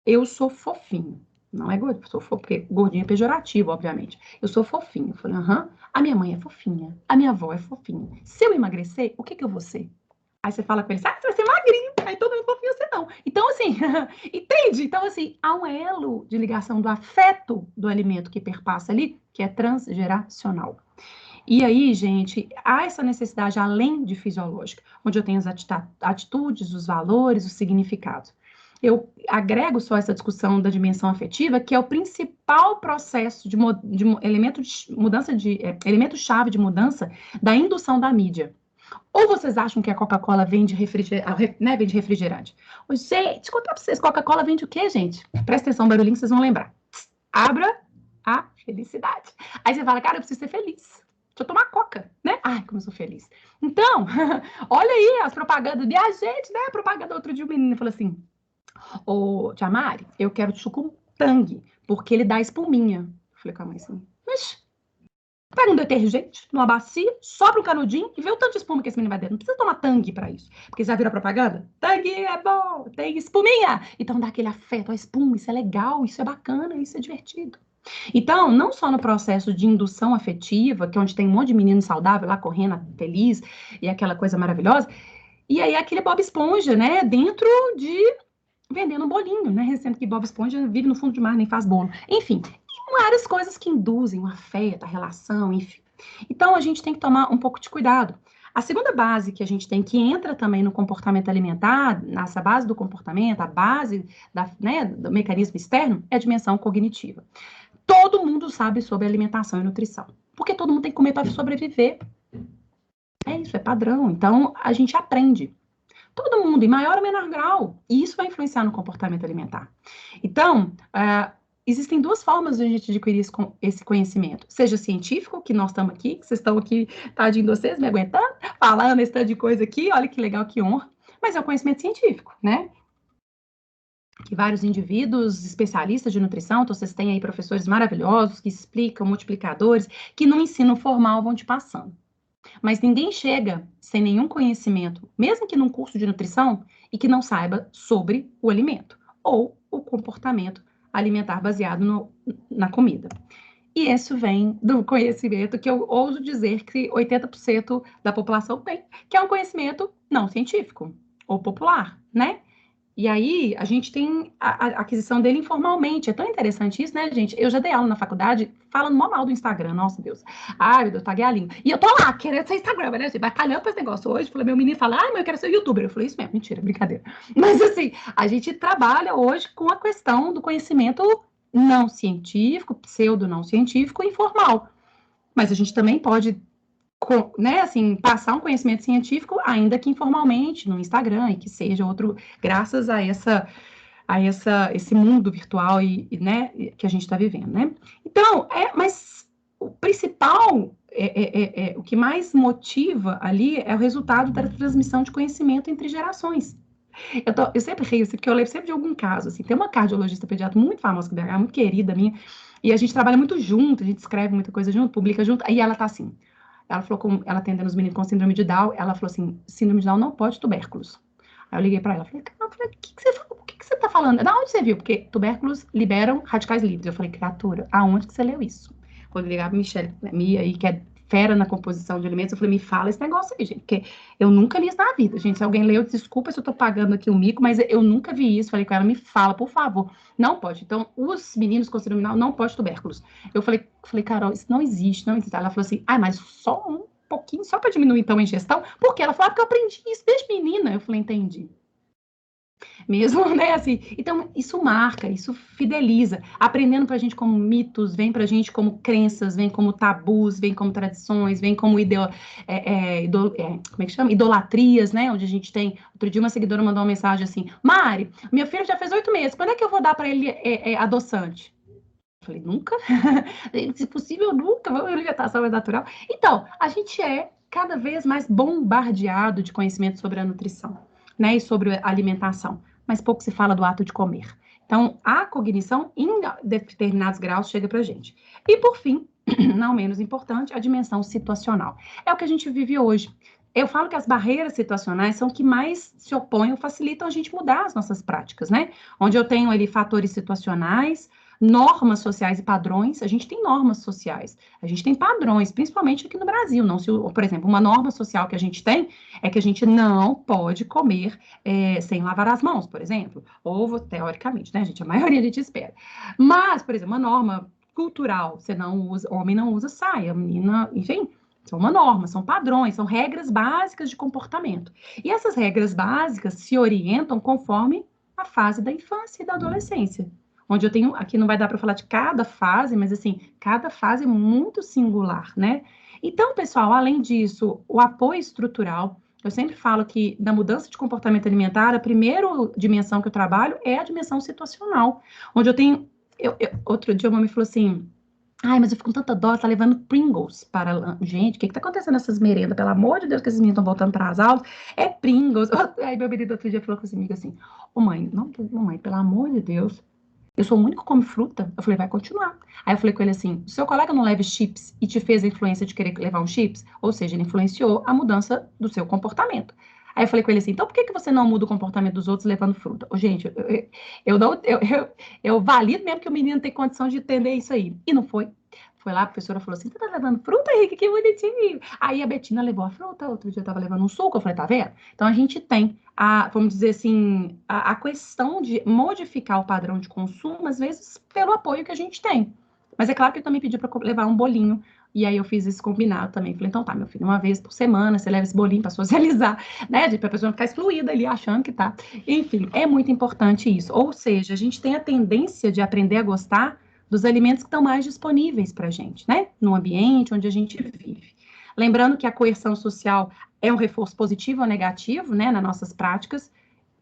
S2: eu sou fofinho. Não é gordinho, sou fofinho, porque gordinho é pejorativo, obviamente. Eu sou fofinho. Eu falei, a minha mãe é fofinha, a minha avó é fofinha. Se eu emagrecer, o que eu vou ser? Aí você fala com ele, você vai ser magrinho, aí todo mundo fofinho, você não. Então, assim, entende? Então, assim, há um elo de ligação do afeto do alimento que perpassa ali, que é transgeracional. E aí, gente, há essa necessidade além de fisiológica, onde eu tenho as atitudes, os valores, os significados. Eu agrego só essa discussão da dimensão afetiva, que é o principal processo de elemento de mudança elemento-chave de mudança da indução da mídia. Ou vocês acham que a Coca-Cola vende refrigerante? Gente, contar para vocês, Coca-Cola vende o quê, gente? Presta atenção, barulhinho, vocês vão lembrar. Abra a felicidade. Aí você fala, cara, eu preciso ser feliz. Deixa eu tomar Coca, né? Ai, como eu sou feliz. Então, olha aí as propagandas de a gente, né? A propaganda outro dia, o menino falou assim, ô, Tia Mari, eu quero suco tangue, porque ele dá espuminha. Eu falei com a mãe assim, mas Pega um detergente numa bacia, sopra um canudinho e vê o tanto de espuma que esse menino vai dentro. Não precisa tomar tangue pra isso. Porque já viram a propaganda? Tangue é bom, tem espuminha. Então dá aquele afeto, a espuma, isso é legal, isso é bacana, isso é divertido. Então, não só no processo de indução afetiva, que é onde tem um monte de menino saudável lá correndo, feliz, e aquela coisa maravilhosa, e aí aquele Bob Esponja, né, dentro de vendendo um bolinho, né, sendo que Bob Esponja vive no fundo de mar, nem faz bolo. Enfim, várias coisas que induzem o afeto, a relação, enfim. Então, a gente tem que tomar um pouco de cuidado. A segunda base que a gente tem, que entra também no comportamento alimentar, nessa base do comportamento, a base né, do mecanismo externo, é a dimensão cognitiva. Todo mundo sabe sobre alimentação e nutrição, porque todo mundo tem que comer para sobreviver. É isso, é padrão. Então, a gente aprende. Todo mundo, em maior ou menor grau. E isso vai influenciar no comportamento alimentar. Então, existem duas formas de a gente adquirir esse conhecimento. Seja científico, que nós estamos aqui, que vocês estão aqui, tadinho de vocês, me aguentando, falando esse tanto de coisa aqui, olha que legal, que honra. Mas é o conhecimento científico, né? Que vários indivíduos especialistas de nutrição, então vocês têm aí professores maravilhosos que explicam, multiplicadores, que no ensino formal vão te passando. Mas ninguém chega sem nenhum conhecimento, mesmo que num curso de nutrição, e que não saiba sobre o alimento ou o comportamento alimentar baseado na comida. E isso vem do conhecimento que eu ouso dizer que 80% da população tem, que é um conhecimento não científico ou popular, né? E aí, a gente tem a aquisição dele informalmente. É tão interessante isso, né, gente? Eu já dei aula na faculdade falando mó mal do Instagram, nossa Deus. Ai, meu Deus, taguei a língua. E eu tô lá, querendo ser Instagram, né, gente? Batalhando pra esse negócio hoje. Falei, meu menino fala, mas eu quero ser youtuber. Eu falei, isso mesmo, mentira, brincadeira. Mas assim, a gente trabalha hoje com a questão do conhecimento não científico, pseudo não científico, informal. Mas a gente também pode né, assim, passar um conhecimento científico, ainda que informalmente, no Instagram, e que seja outro, graças a esse mundo virtual né, que a gente está vivendo, né? Então, mas o principal, o que mais motiva ali é o resultado da transmissão de conhecimento entre gerações. Eu sempre rio, porque eu lembro sempre de algum caso, assim, tem uma cardiologista pediatra muito famosa, muito querida minha, e a gente trabalha muito junto, a gente escreve muita coisa junto, publica junto, aí ela tá assim, ela falou, ela atendendo os meninos com síndrome de Down, ela falou assim, síndrome de Down não pode tubérculos. Aí eu liguei para ela, falei, o que você falou? O que você tá falando? Da onde você viu? Porque tubérculos liberam radicais livres. Eu falei, criatura, aonde que você leu isso? Quando eu ligava para Michelle, Mia, aí, que é fera na composição de alimentos, eu falei, me fala esse negócio aí, gente, porque eu nunca li isso na vida, gente. Se alguém leu, desculpa se eu tô pagando aqui o mico, mas eu nunca vi isso. Falei com ela, me fala, por favor. Não pode. Então, os meninos com síndrome não pode tubérculos. Eu falei, Carol, isso não existe, não existe. Ela falou assim, mas só um pouquinho, só para diminuir então a ingestão, porque ela falou, porque eu aprendi isso desde menina. Eu falei, entendi. Mesmo, né, assim, então isso marca, isso fideliza, aprendendo pra gente como mitos, vem pra gente como crenças, vem como tabus, vem como tradições, vem como como é que chama? Idolatrias, né, onde a gente tem, outro dia uma seguidora mandou uma mensagem assim, Mari, meu filho já fez 8 meses, quando é que eu vou dar pra ele adoçante? Eu falei, nunca? Se possível, nunca, vamos alimentação mais natural. Então, a gente é cada vez mais bombardeado de conhecimento sobre a nutrição, né, e sobre a alimentação, mas pouco se fala do ato de comer. Então, a cognição, em determinados graus, chega para a gente. E, por fim, não menos importante, a dimensão situacional. É o que a gente vive hoje. Eu falo que as barreiras situacionais são o que mais se opõem ou facilitam a gente mudar as nossas práticas, né? Onde eu tenho ali fatores situacionais, normas sociais e padrões, a gente tem normas sociais, a gente tem padrões, principalmente aqui no Brasil. Não se, por exemplo, uma norma social que a gente tem é que a gente não pode comer sem lavar as mãos, por exemplo. Ou, teoricamente, né, gente? A maioria a gente espera. Mas, por exemplo, uma norma cultural, você não usa, homem não usa saia, menina, enfim. São uma norma, são padrões, são regras básicas de comportamento. E essas regras básicas se orientam conforme a fase da infância e da adolescência. Onde eu tenho, aqui não vai dar para falar de cada fase, mas assim, cada fase é muito singular, né? Então, pessoal, além disso, o apoio estrutural, eu sempre falo que na mudança de comportamento alimentar, a primeira dimensão que eu trabalho é a dimensão situacional, onde eu tenho, outro dia uma me falou assim, ai, mas eu fico com tanta dó, tá levando Pringles para... Gente, o que tá acontecendo nessas merendas? Pelo amor de Deus, que esses meninos estão voltando para as aulas. É Pringles. Aí meu menino outro dia falou comigo assim, ô mãe, não, mãe, pelo amor de Deus, Eu sou o único que come fruta. Eu falei, vai continuar. Aí eu falei com ele assim, o seu colega não leva chips e te fez a influência de querer levar um chips? Ou seja, ele influenciou a mudança do seu comportamento. Aí eu falei com ele assim, então por que que você não muda o comportamento dos outros levando fruta? Ô, gente, eu não, eu valido mesmo que o menino tem condição de entender isso aí. E não foi. Foi lá, a professora falou assim, você tá levando fruta, Henrique? Que bonitinho. Aí a Betina levou a fruta, outro dia eu tava levando um suco, eu falei, tá vendo? Então a gente tem vamos dizer assim, a questão de modificar o padrão de consumo, às vezes, pelo apoio que a gente tem. Mas é claro que ele também pediu para levar um bolinho, e aí eu fiz esse combinado também. Falei, então tá, meu filho, uma vez por semana você leva esse bolinho para socializar, né? Para a pessoa não ficar excluída ali, achando que tá. Enfim, é muito importante isso. Ou seja, a gente tem a tendência de aprender a gostar dos alimentos que estão mais disponíveis para a gente, né? No ambiente onde a gente vive. Lembrando que a coerção social é um reforço positivo ou negativo, né, nas nossas práticas.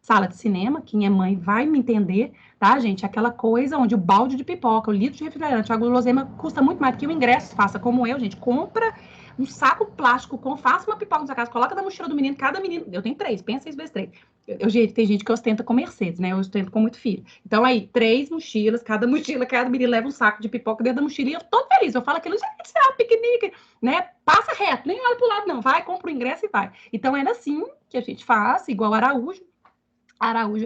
S2: Sala de cinema, quem é mãe vai me entender, tá, gente? Aquela coisa onde o balde de pipoca, o litro de refrigerante, a guloseima custa muito mais do que o ingresso. Faça como eu, gente. Compra um saco plástico, faça uma pipoca na sua casa, coloca na mochila do menino, cada menino. Eu tenho 3, pensa 6 vezes 3. Gente, tem gente que ostenta com Mercedes, né? Eu ostento com muito filho. Então, aí, 3 mochilas, cada mochila, cada menino leva um saco de pipoca dentro da mochila e eu tô feliz. Eu falo aquilo, gente, isso é um piquenique, né? Passa reto, nem olha pro lado, não. Vai, compra o ingresso e vai. Então, era assim que a gente faz, igual Araújo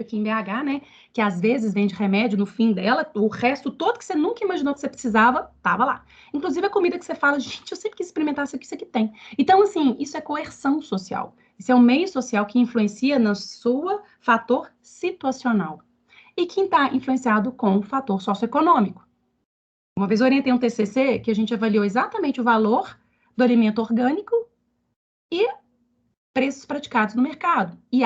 S2: aqui em BH, né? Que às vezes vende remédio no fim dela, o resto todo que você nunca imaginou que você precisava, tava lá. Inclusive a comida que você fala, gente, eu sempre quis experimentar isso aqui tem. Então, assim, isso é coerção social. Isso é um meio social que influencia no seu fator situacional. E quem está influenciado com o fator socioeconômico. Uma vez eu orientei um TCC que a gente avaliou exatamente o valor do alimento orgânico e preços praticados no mercado e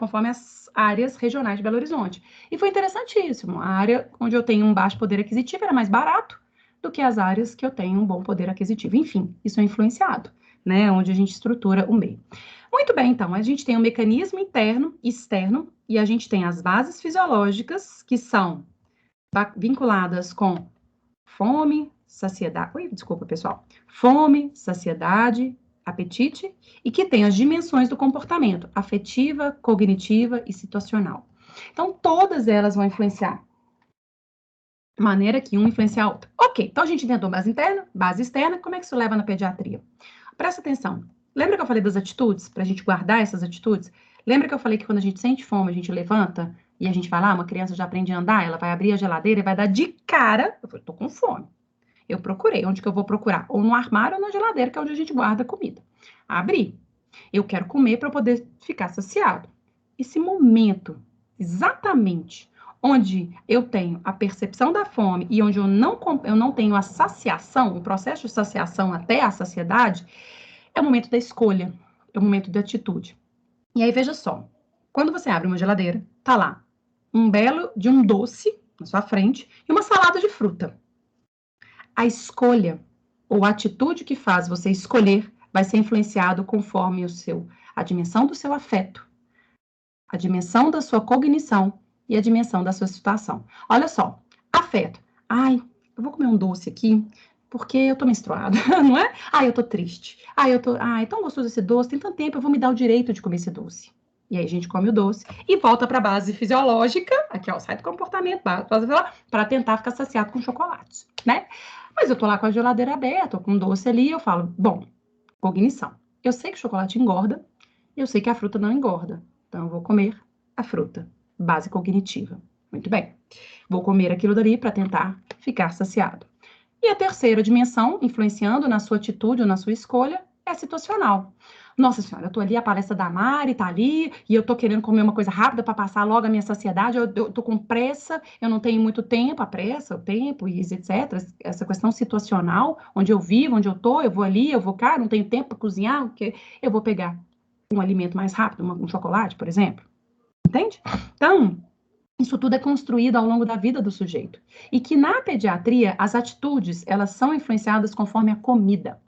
S2: conforme as áreas regionais de Belo Horizonte. E foi interessantíssimo. A área onde eu tenho um baixo poder aquisitivo era mais barato do que as áreas que eu tenho um bom poder aquisitivo. Enfim, isso é influenciado, né? Onde a gente estrutura o meio. Muito bem, então, a gente tem um mecanismo interno e externo e a gente tem as bases fisiológicas que são vinculadas com fome, saciedade. Oi, desculpa, pessoal. Fome, saciedade, apetite, e que tem as dimensões do comportamento, afetiva, cognitiva e situacional. Então, todas elas vão influenciar. De maneira que uma influencia a outra. Ok, então a gente inventou base interna, base externa, como é que isso leva na pediatria? Presta atenção. Lembra que eu falei das atitudes, para a gente guardar essas atitudes? Lembra que eu falei que quando a gente sente fome, a gente levanta e a gente vai lá, uma criança já aprende a andar, ela vai abrir a geladeira e vai dar de cara. Eu falei, tô com fome. Eu procurei. Onde que eu vou procurar? Ou no armário ou na geladeira, que é onde a gente guarda a comida. Abri. Eu quero comer para poder ficar saciado. Esse momento, exatamente, onde eu tenho a percepção da fome e onde eu não tenho a saciação, o processo de saciação até a saciedade, é o momento da escolha, é o momento da atitude. E aí, veja só, quando você abre uma geladeira, tá lá um belo de um doce na sua frente e uma salada de fruta. A escolha ou a atitude que faz você escolher vai ser influenciado conforme a dimensão do seu afeto, a dimensão da sua cognição e a dimensão da sua situação. Olha só, afeto. Ai, eu vou comer um doce aqui porque eu tô menstruada, não é? Ai, eu tô triste. Ai, é tão gostoso esse doce, tem tanto tempo, eu vou me dar o direito de comer esse doce. E aí a gente come o doce e volta para a base fisiológica, aqui ó, sai do comportamento, para tentar ficar saciado com chocolate, né? Mas eu tô lá com a geladeira aberta, com um doce ali, eu falo, bom, cognição. Eu sei que o chocolate engorda, eu sei que a fruta não engorda. Então, eu vou comer a fruta, base cognitiva. Muito bem. Vou comer aquilo dali para tentar ficar saciado. E a terceira dimensão, influenciando na sua atitude ou na sua escolha, é situacional. Nossa senhora, eu tô ali, a palestra da Mari tá ali, e eu tô querendo comer uma coisa rápida para passar logo a minha saciedade, eu tô com pressa, eu não tenho muito tempo, a pressa, o tempo, e etc. Essa questão situacional, onde eu vivo, onde eu tô, eu vou ali, eu vou cá, não tenho tempo para cozinhar, porque eu vou pegar um alimento mais rápido, um chocolate, por exemplo. Entende? Então, isso tudo é construído ao longo da vida do sujeito. E que na pediatria, as atitudes, elas são influenciadas conforme a comida.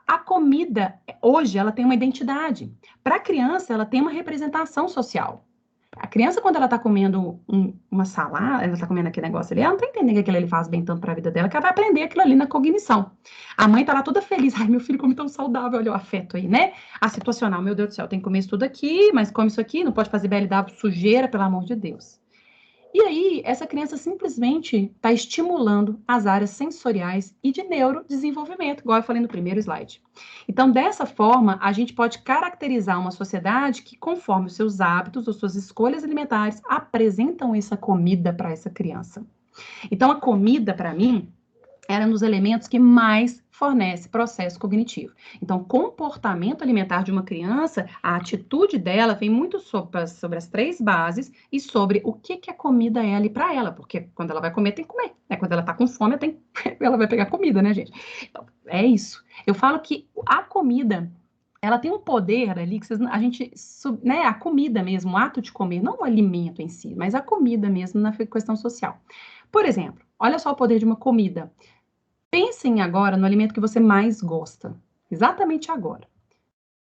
S2: A comida, hoje, ela tem uma identidade. Para a criança, ela tem uma representação social. A criança, quando ela está comendo uma salada, ela está comendo aquele negócio ali, ela não está entendendo que aquilo ali faz bem tanto para a vida dela, que ela vai aprender aquilo ali na cognição. A mãe está lá toda feliz. Ai, meu filho come tão saudável, olha o afeto aí, né? A situacional, meu Deus do céu, tem que comer isso tudo aqui, mas come isso aqui, não pode fazer BLW sujeira, pelo amor de Deus. E aí, essa criança simplesmente está estimulando as áreas sensoriais e de neurodesenvolvimento, igual eu falei no primeiro slide. Então, dessa forma, a gente pode caracterizar uma sociedade que, conforme os seus hábitos ou suas escolhas alimentares, apresentam essa comida para essa criança. Então, a comida, para mim, era um dos elementos que mais fornece processo cognitivo. Então, comportamento alimentar de uma criança, a atitude dela vem muito sobre as três bases e sobre o que a comida é ali para ela, porque quando ela vai comer, tem que comer. Né? Quando ela está com fome, ela vai pegar comida, né, gente? Então, é isso. Eu falo que a comida, ela tem um poder ali que a gente, né, a comida mesmo, o ato de comer, não o alimento em si, mas a comida mesmo na questão social. Por exemplo, olha só o poder de uma comida. Pensem agora no alimento que você mais gosta, exatamente agora.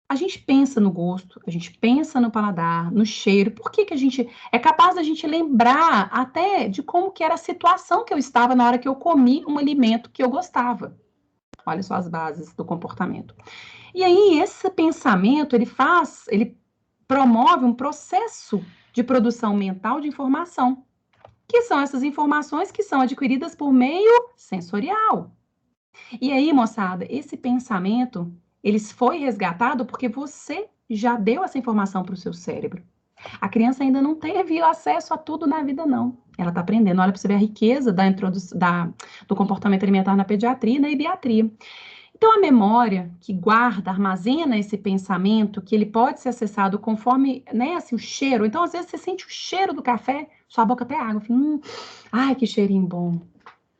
S2: A gente pensa no gosto, a gente pensa no paladar, no cheiro. Por que a gente é capaz da gente lembrar até de como que era a situação que eu estava na hora que eu comi um alimento que eu gostava? Olha só as bases do comportamento. E aí esse pensamento, ele promove um processo de produção mental de informação, que são essas informações que são adquiridas por meio sensorial. E aí, moçada, esse pensamento, ele foi resgatado porque você já deu essa informação para o seu cérebro. A criança ainda não teve acesso a tudo na vida, não. Ela está aprendendo. Olha para você ver a riqueza do comportamento alimentar na pediatria e na ibiatria. Então, a memória que guarda, armazena esse pensamento, que ele pode ser acessado conforme, né, assim, o cheiro. Então, às vezes, você sente o cheiro do café, sua boca até água. Ai, que cheirinho bom.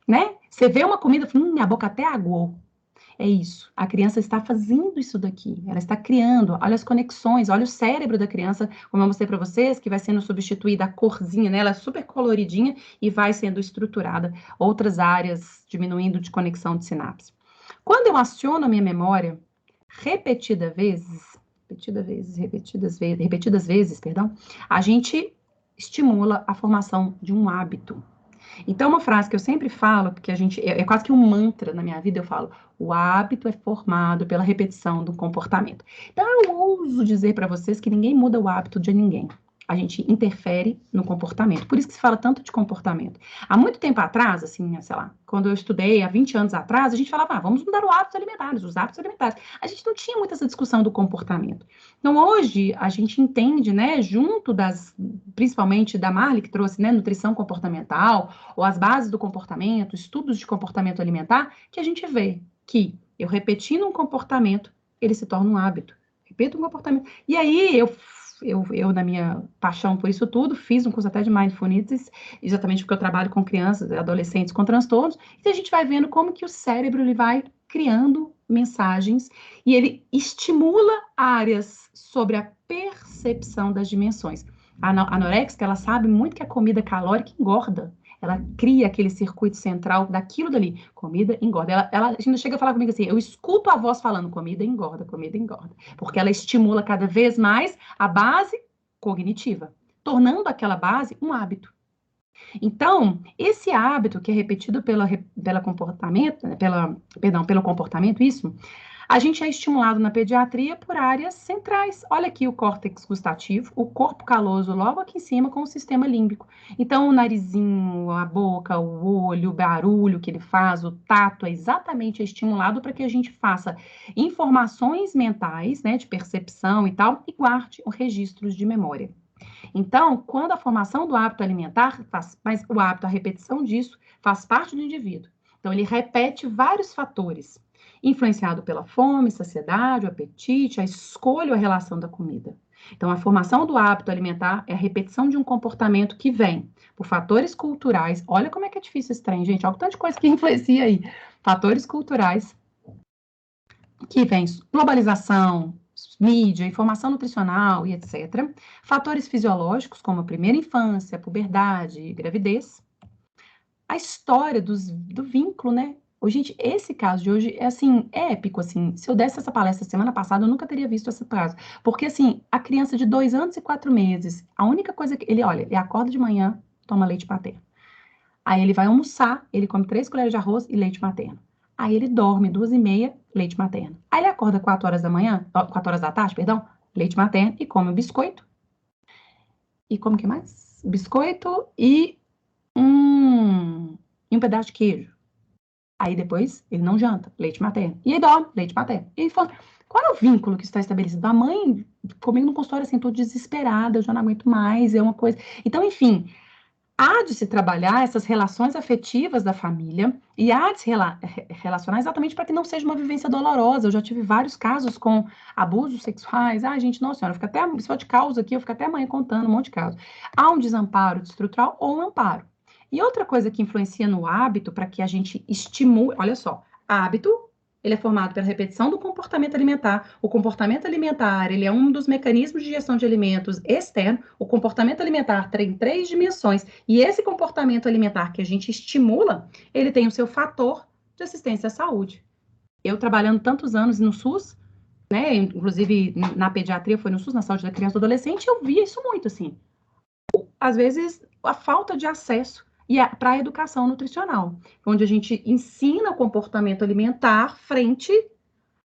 S2: Né? Você vê uma comida, minha boca até aguou. É isso. A criança está fazendo isso daqui. Ela está criando. Olha as conexões. Olha o cérebro da criança, como eu mostrei para vocês, que vai sendo substituída a corzinha, né? Ela é super coloridinha e vai sendo estruturada. Outras áreas diminuindo de conexão de sinapse. Quando eu aciono a minha memória repetidas vezes, perdão, a gente estimula a formação de um hábito. Então, uma frase que eu sempre falo, porque é quase que um mantra na minha vida, eu falo: o hábito é formado pela repetição do comportamento. Então, eu ouso dizer para vocês que ninguém muda o hábito de ninguém. A gente interfere no comportamento. Por isso que se fala tanto de comportamento. Há muito tempo atrás, assim, sei lá, quando eu estudei, há 20 anos atrás, a gente falava, vamos mudar os hábitos alimentares. A gente não tinha muito essa discussão do comportamento. Então, hoje, a gente entende, né, junto principalmente da Marley, que trouxe, né, nutrição comportamental, ou as bases do comportamento, estudos de comportamento alimentar, que a gente vê que eu repetindo um comportamento, ele se torna um hábito. Repito um comportamento. E aí, eu, na minha paixão por isso tudo, fiz um curso até de Mindfulness, exatamente porque eu trabalho com crianças, adolescentes com transtornos, e a gente vai vendo como que o cérebro ele vai criando mensagens e ele estimula áreas sobre a percepção das dimensões. A anorexia, ela sabe muito que a comida calórica engorda. Ela cria aquele circuito central daquilo dali. Comida engorda. Ela ainda chega a falar comigo assim, eu escuto a voz falando, comida engorda, comida engorda. Porque ela estimula cada vez mais a base cognitiva, tornando aquela base um hábito. Então, esse hábito que é repetido pelo comportamento, pelo comportamento, isso, a gente é estimulado na pediatria por áreas centrais. Olha aqui o córtex gustativo, o corpo caloso logo aqui em cima com o sistema límbico. Então, o narizinho, a boca, o olho, o barulho que ele faz, o tato é exatamente estimulado para que a gente faça informações mentais, né, de percepção e tal, e guarde os registros de memória. Então, quando a formação do hábito alimentar, mas o hábito, a repetição disso, faz parte do indivíduo. Então, ele repete vários fatores, influenciado pela fome, saciedade, o apetite, a escolha ou a relação da comida. Então, a formação do hábito alimentar é a repetição de um comportamento que vem por fatores culturais. Olha como é que é difícil esse trem, gente. Olha o tanto de coisa que influencia aí. Fatores culturais que vem globalização, mídia, informação nutricional e etc. Fatores fisiológicos, como a primeira infância, puberdade e gravidez. A história do vínculo, né? Gente, esse caso de hoje é, assim, épico, assim. Se eu desse essa palestra semana passada, eu nunca teria visto esse caso. Porque, assim, a criança de 2 anos e 4 meses, a única coisa que... ele acorda de manhã, toma leite paterno. Aí ele vai almoçar, ele come 3 colheres de arroz e leite materno. Aí ele dorme 2h30, leite materno. Aí ele acorda 4 horas da manhã, 4 horas da tarde, perdão, leite materno e come um biscoito. E como que mais? biscoito e um pedaço de queijo. Aí depois ele não janta, leite materno. E aí dorme, leite materno. E aí fala, qual é o vínculo que está estabelecido? A mãe comigo no consultório assim, tô desesperada, eu já não aguento mais, é uma coisa. Então, enfim, há de se trabalhar essas relações afetivas da família e há de se relacionar exatamente para que não seja uma vivência dolorosa. Eu já tive vários casos com abusos sexuais. Ai, gente, nossa senhora, fica até, se for de causa aqui, eu fico até amanhã contando um monte de casos. Há um desamparo estrutural ou um amparo. E outra coisa que influencia no hábito para que a gente estimule, olha só, hábito, ele é formado pela repetição do comportamento alimentar. O comportamento alimentar, ele é um dos mecanismos de gestão de alimentos externo. O comportamento alimentar tem 3 dimensões. E esse comportamento alimentar que a gente estimula, ele tem o seu fator de assistência à saúde. Eu trabalhando tantos anos no SUS, né, inclusive na pediatria, foi no SUS, na saúde da criança e do adolescente, eu via isso muito, assim. Às vezes, a falta de acesso para a educação nutricional, onde a gente ensina o comportamento alimentar frente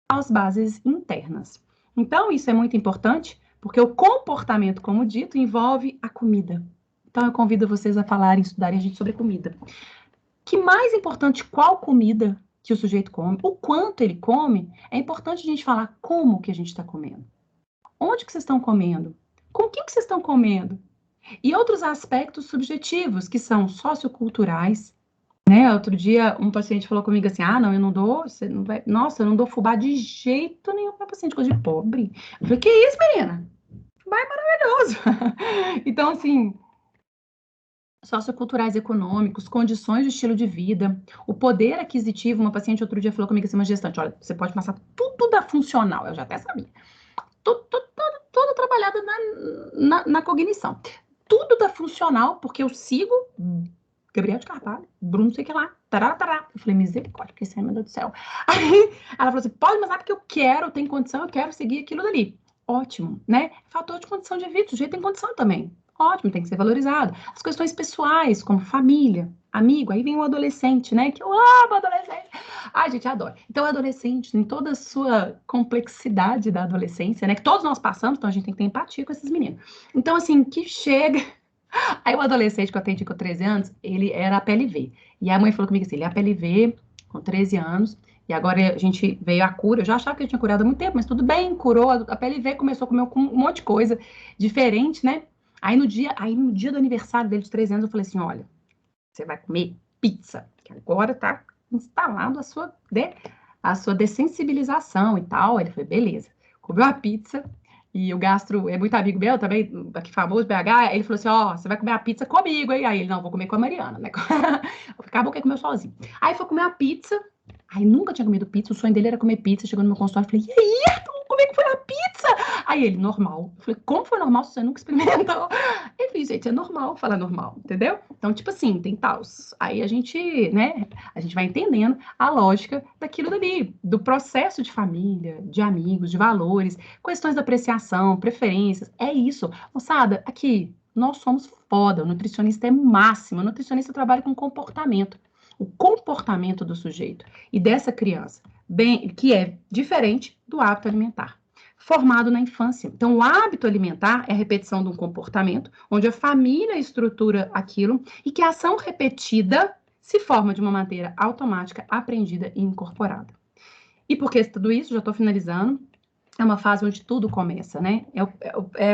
S2: às bases internas. Então, isso é muito importante, porque o comportamento, como dito, envolve a comida. Então, eu convido vocês a falarem, estudarem a gente sobre comida. Que mais importante, qual comida que o sujeito come, o quanto ele come, é importante a gente falar como que a gente está comendo. Onde que vocês estão comendo? Com quem que vocês estão comendo? E outros aspectos subjetivos, que são socioculturais, né? Outro dia, um paciente falou comigo assim, não, eu não dou, você não vai, nossa, eu não dou fubá de jeito nenhum para paciente, coisa de pobre. Eu falei, que isso, menina? Fubá é maravilhoso. Então, assim, socioculturais econômicos, condições de estilo de vida, o poder aquisitivo. Uma paciente outro dia falou comigo assim, uma gestante, olha, você pode passar tudo da funcional, eu já até sabia, tudo trabalhado na cognição. Tudo da funcional, porque eu sigo Gabriel de Carvalho, Bruno, não sei o que lá, tará. Eu falei, misericórdia, que isso é, meu Deus do céu. Aí ela falou assim, pode, mas porque eu quero, tenho condição, eu quero seguir aquilo dali. Ótimo, né? Fator de condição de vida, o sujeito tem condição também. Ótimo, tem que ser valorizado. As questões pessoais, como família, amigo, aí vem o adolescente, né? Que eu amo adolescente. Ai, gente, adoro. Então, o adolescente, em toda a sua complexidade da adolescência, né? Que todos nós passamos, então a gente tem que ter empatia com esses meninos. Então, assim, que chega. Aí o adolescente que eu atendi com 13 anos, ele era APLV. E a mãe falou comigo assim, ele é APLV com 13 anos, e agora a gente veio a cura, eu já achava que ele tinha curado há muito tempo, mas tudo bem, curou, a PLV começou a comer um monte de coisa diferente, né? Aí no dia do aniversário dele de 13 anos, eu falei assim, olha, você vai comer pizza, que agora tá instalado a sua dessensibilização e tal. Ele foi, beleza. Comeu a pizza, e o gastro é muito amigo meu também, aqui famoso, BH, ele falou assim, você vai comer a pizza comigo, hein? Aí ele, não, vou comer com a Mariana, né? Acabou que ele comeu sozinho. Aí foi comer a pizza, aí nunca tinha comido pizza, o sonho dele era comer pizza, chegou no meu consultório, falei, e aí, como é que foi a pizza? Aí ele, normal. Eu falei, como foi normal se você nunca experimentou? Ele falou, gente, é normal falar normal, entendeu? Então, tipo assim, tem taus. Aí a gente, né, a gente vai entendendo a lógica daquilo dali, do processo de família, de amigos, de valores, questões da apreciação, preferências, é isso. Moçada, aqui, nós somos foda, o nutricionista é máximo, o nutricionista trabalha com comportamento, o comportamento do sujeito e dessa criança, bem, que é diferente do hábito alimentar, formado na infância. Então, o hábito alimentar é a repetição de um comportamento, onde a família estrutura aquilo e que a ação repetida se forma de uma maneira automática, aprendida e incorporada. E por que tudo isso? Já estou finalizando. É uma fase onde tudo começa, né?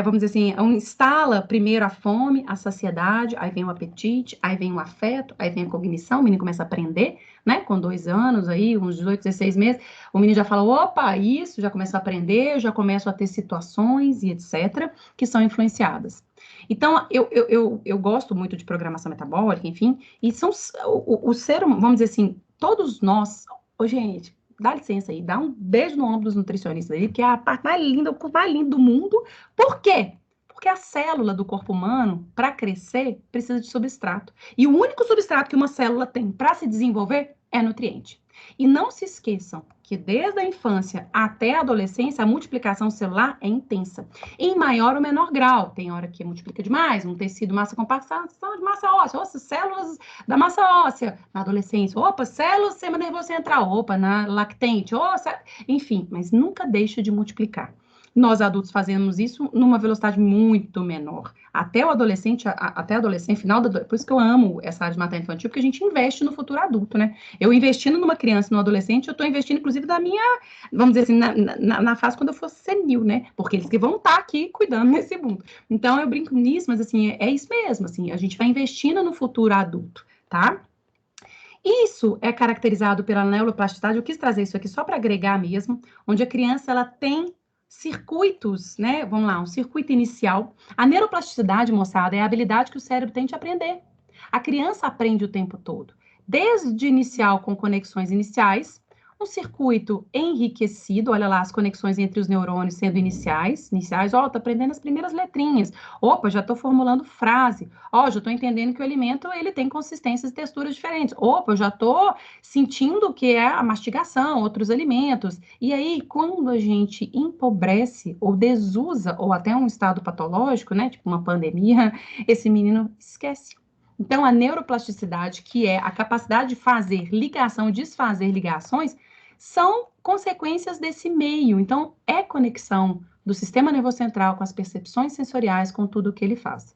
S2: Vamos dizer assim, instala primeiro a fome, a saciedade, aí vem o apetite, aí vem o afeto, aí vem a cognição, o menino começa a aprender, né? Com 2 anos, aí, uns 18, 16 meses, o menino já fala, opa, isso, já começa a aprender, já começa a ter situações e etc., que são influenciadas. Então, eu gosto muito de programação metabólica, enfim, e são o ser, vamos dizer assim, todos nós, gente, dá licença aí, dá um beijo no ombro dos nutricionistas aí, que é a parte mais linda, o curso mais lindo do mundo. Por quê? Porque a célula do corpo humano, para crescer, precisa de substrato. E o único substrato que uma célula tem para se desenvolver é nutriente. E não se esqueçam que desde a infância até a adolescência, a multiplicação celular é intensa. Em maior ou menor grau. Tem hora que multiplica demais, um tecido, massa compactada, de massa óssea, ou células da massa óssea. Na adolescência, células do sistema nervoso central, na lactente, enfim, mas nunca deixa de multiplicar. Nós adultos fazemos isso numa velocidade muito menor. Até o adolescente, até adolescente, final da, por isso que eu amo essa área de materno infantil, porque a gente investe no futuro adulto, né? Eu investindo numa criança, no adolescente, eu estou investindo, inclusive, da minha, vamos dizer assim, na fase quando eu for senil, né? Porque eles que vão estar aqui cuidando nesse mundo. Então, eu brinco nisso, mas assim, é isso mesmo, assim, a gente vai investindo no futuro adulto, tá? Isso é caracterizado pela neuroplasticidade. Eu quis trazer isso aqui só para agregar mesmo, onde a criança ela tem circuitos, né? Vamos lá, um circuito inicial. A neuroplasticidade, moçada, é a habilidade que o cérebro tem de aprender. A criança aprende o tempo todo, desde inicial com conexões iniciais, um circuito enriquecido, olha lá as conexões entre os neurônios sendo iniciais, ó, tô aprendendo as primeiras letrinhas. Opa, já estou formulando frase. Ó, já estou entendendo que o alimento ele tem consistências e texturas diferentes. Opa, eu já estou sentindo o que é a mastigação, outros alimentos. E aí, quando a gente empobrece ou desusa, ou até um estado patológico, né, tipo uma pandemia, esse menino esquece. Então, a neuroplasticidade, que é a capacidade de fazer ligação, desfazer ligações, são consequências desse meio. Então, é conexão do sistema nervoso central com as percepções sensoriais, com tudo o que ele faz.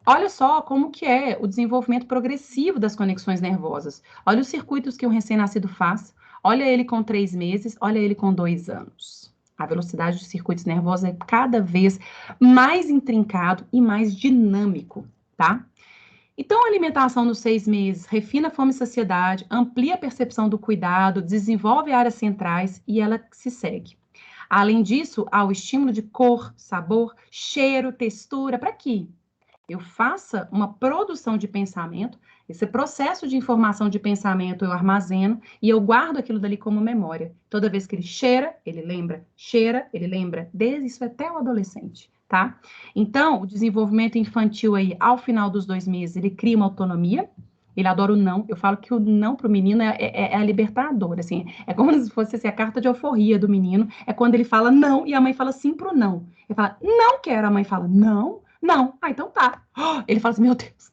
S2: Olha só como que é o desenvolvimento progressivo das conexões nervosas. Olha os circuitos que um recém-nascido faz. Olha ele com 3 meses, olha ele com 2 anos. A velocidade dos circuitos nervosos é cada vez mais intrincado e mais dinâmico, tá? Então, a alimentação nos 6 meses refina a fome e saciedade, amplia a percepção do cuidado, desenvolve áreas centrais e ela se segue. Além disso, há o estímulo de cor, sabor, cheiro, textura, para quê? Eu faça uma produção de pensamento, esse processo de informação de pensamento eu armazeno e eu guardo aquilo dali como memória. Toda vez que ele cheira, ele lembra, desde isso até o adolescente, tá? Então, o desenvolvimento infantil aí, ao final dos 2 meses, ele cria uma autonomia, ele adora o não. Eu falo que o não para o menino é a libertadora, assim. É como se fosse assim, a carta de alforria do menino. É quando ele fala não e a mãe fala sim pro não. Ele fala, não quero. A mãe fala, não. Não. Ah, então tá. Ele fala assim, meu Deus,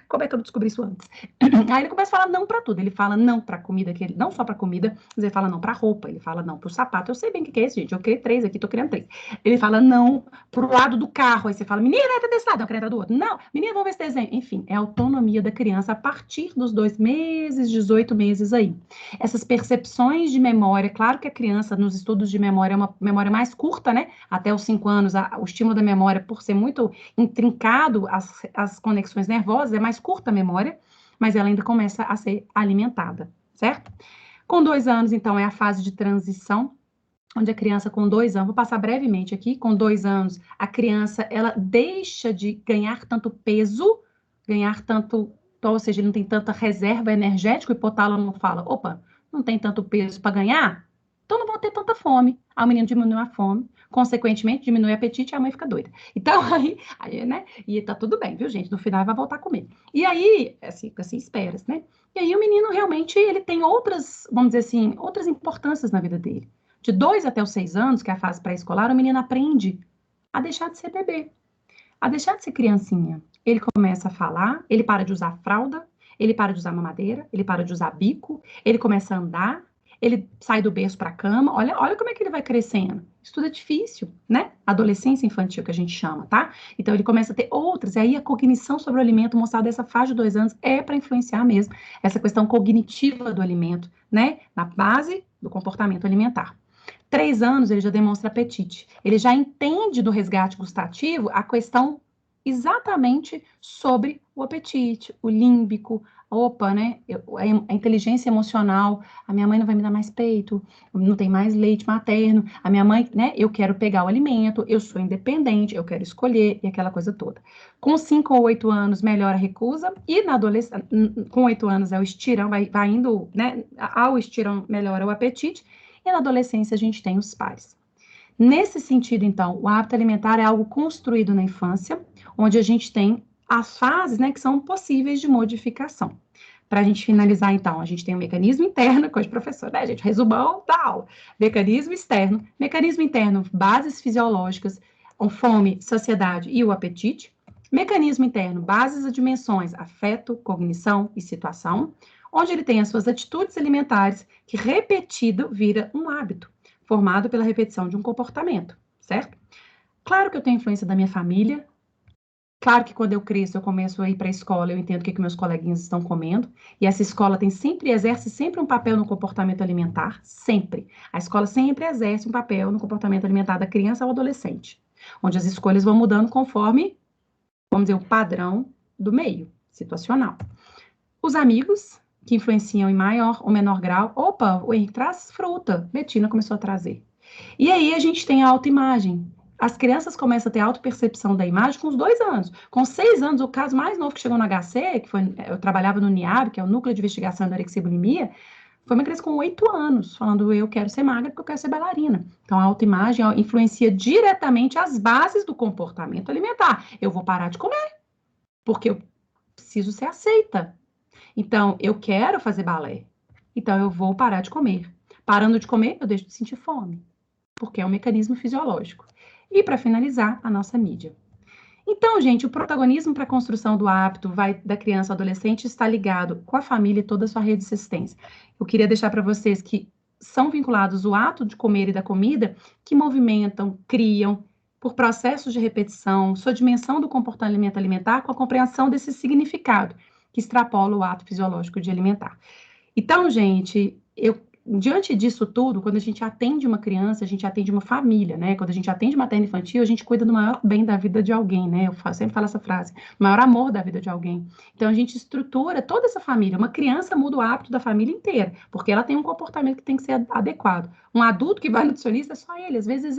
S2: como é que eu não descobri isso antes? Aí ele começa a falar não para tudo. Ele fala não para comida, que ele, não só para comida, mas ele fala não para roupa, ele fala não para o sapato. Eu sei bem o que é isso, gente. Eu criei 3 aqui, tô criando 3. Ele fala não pro lado do carro. Aí você fala, menina, entra desse lado, eu quero entrar do outro. Não, menina, vamos ver esse desenho. Enfim, é a autonomia da criança a partir dos 2 meses, 18 meses aí. Essas percepções de memória, claro que a criança, nos estudos de memória, é uma memória mais curta, né? Até os 5 anos, o estímulo da memória, por ser muito intrincado, as conexões nervosas, é mais curta a memória, mas ela ainda começa a ser alimentada, certo? Com 2 anos, então, é a fase de transição, onde a criança com 2 anos, vou passar brevemente aqui, com 2 anos, a criança, ela deixa de ganhar tanto peso, ganhar tanto, ou seja, ele não tem tanta reserva energética, o hipotálamo fala, opa, não tem tanto peso para ganhar, então não vou ter tanta fome. Aí o menino diminui a fome, consequentemente, diminui o apetite e a mãe fica doida. Então, aí, né, e tá tudo bem, viu, gente? No final vai voltar a comer. E aí, assim esperas, né? E aí o menino realmente, ele tem outras, vamos dizer assim, outras importâncias na vida dele. De 2 até os 6 anos, que é a fase pré-escolar, o menino aprende a deixar de ser bebê, a deixar de ser criancinha. Ele começa a falar, ele para de usar fralda, ele para de usar mamadeira, ele para de usar bico, ele começa a andar, ele sai do berço para a cama. Olha como é que ele vai crescendo. Isso tudo é difícil, né? Adolescência infantil, que a gente chama, tá? Então, ele começa a ter outras. E aí, a cognição sobre o alimento mostrada dessa fase de 2 anos é para influenciar mesmo essa questão cognitiva do alimento, né? Na base do comportamento alimentar. 3 anos, ele já demonstra apetite. Ele já entende do resgate gustativo a questão exatamente sobre o apetite, o límbico, opa, né? A inteligência emocional. A minha mãe não vai me dar mais peito, não tem mais leite materno. A minha mãe, né? Eu quero pegar o alimento, eu sou independente, eu quero escolher e aquela coisa toda. Com 5 ou 8 anos, melhora a recusa e na adolescência, com 8 anos é o estirão, vai indo, né? Ao estirão, melhora o apetite. E na adolescência a gente tem os pares. Nesse sentido, então, o hábito alimentar é algo construído na infância, onde a gente tem as fases, né, que são possíveis de modificação. Para a gente finalizar, então, a gente tem o mecanismo interno, coisa de professor, né, gente? Resumão da aula. Mecanismo externo. Mecanismo interno, bases fisiológicas, a fome, saciedade e o apetite. Mecanismo interno, bases e dimensões, afeto, cognição e situação, onde ele tem as suas atitudes alimentares, que repetido vira um hábito, formado pela repetição de um comportamento. certo? Claro que eu tenho influência da minha família. Claro que quando eu cresço, eu começo a ir para a escola, eu entendo o que meus coleguinhas estão comendo, e essa escola exerce sempre um papel no comportamento alimentar, sempre. A escola sempre exerce um papel no comportamento alimentar da criança ou adolescente, onde as escolhas vão mudando conforme, vamos dizer, o padrão do meio situacional. Os amigos, que influenciam em maior ou menor grau, opa, o Henrique traz fruta, Betina começou a trazer. E aí a gente tem a autoimagem. As crianças começam a ter autopercepção da imagem com os 2 anos. Com 6 anos, o caso mais novo que chegou no HC, que foi, eu trabalhava no NIAB, que é o Núcleo de Investigação da Anorexia e Bulimia, foi uma criança com 8 anos, falando, eu quero ser magra porque eu quero ser bailarina. Então, a autoimagem influencia diretamente as bases do comportamento alimentar. Eu vou parar de comer, porque eu preciso ser aceita. Então, eu quero fazer balé. Então, eu vou parar de comer. Parando de comer, eu deixo de sentir fome, porque é um mecanismo fisiológico. E, para finalizar, a nossa mídia. Então, gente, o protagonismo para a construção do hábito da criança ao adolescente está ligado com a família e toda a sua rede de assistência. Eu queria deixar para vocês que são vinculados o ato de comer e da comida, que movimentam, criam, por processos de repetição, sua dimensão do comportamento alimentar com a compreensão desse significado, que extrapola o ato fisiológico de alimentar. Então, gente, diante disso tudo, quando a gente atende uma criança, a gente atende uma família, né? Quando a gente atende materno infantil, a gente cuida do maior bem da vida de alguém, né? Sempre falo essa frase, o maior amor da vida de alguém. Então, a gente estrutura toda essa família. Uma criança muda o hábito da família inteira, porque ela tem um comportamento que tem que ser adequado. Um adulto que vai no nutricionista é só ele, às vezes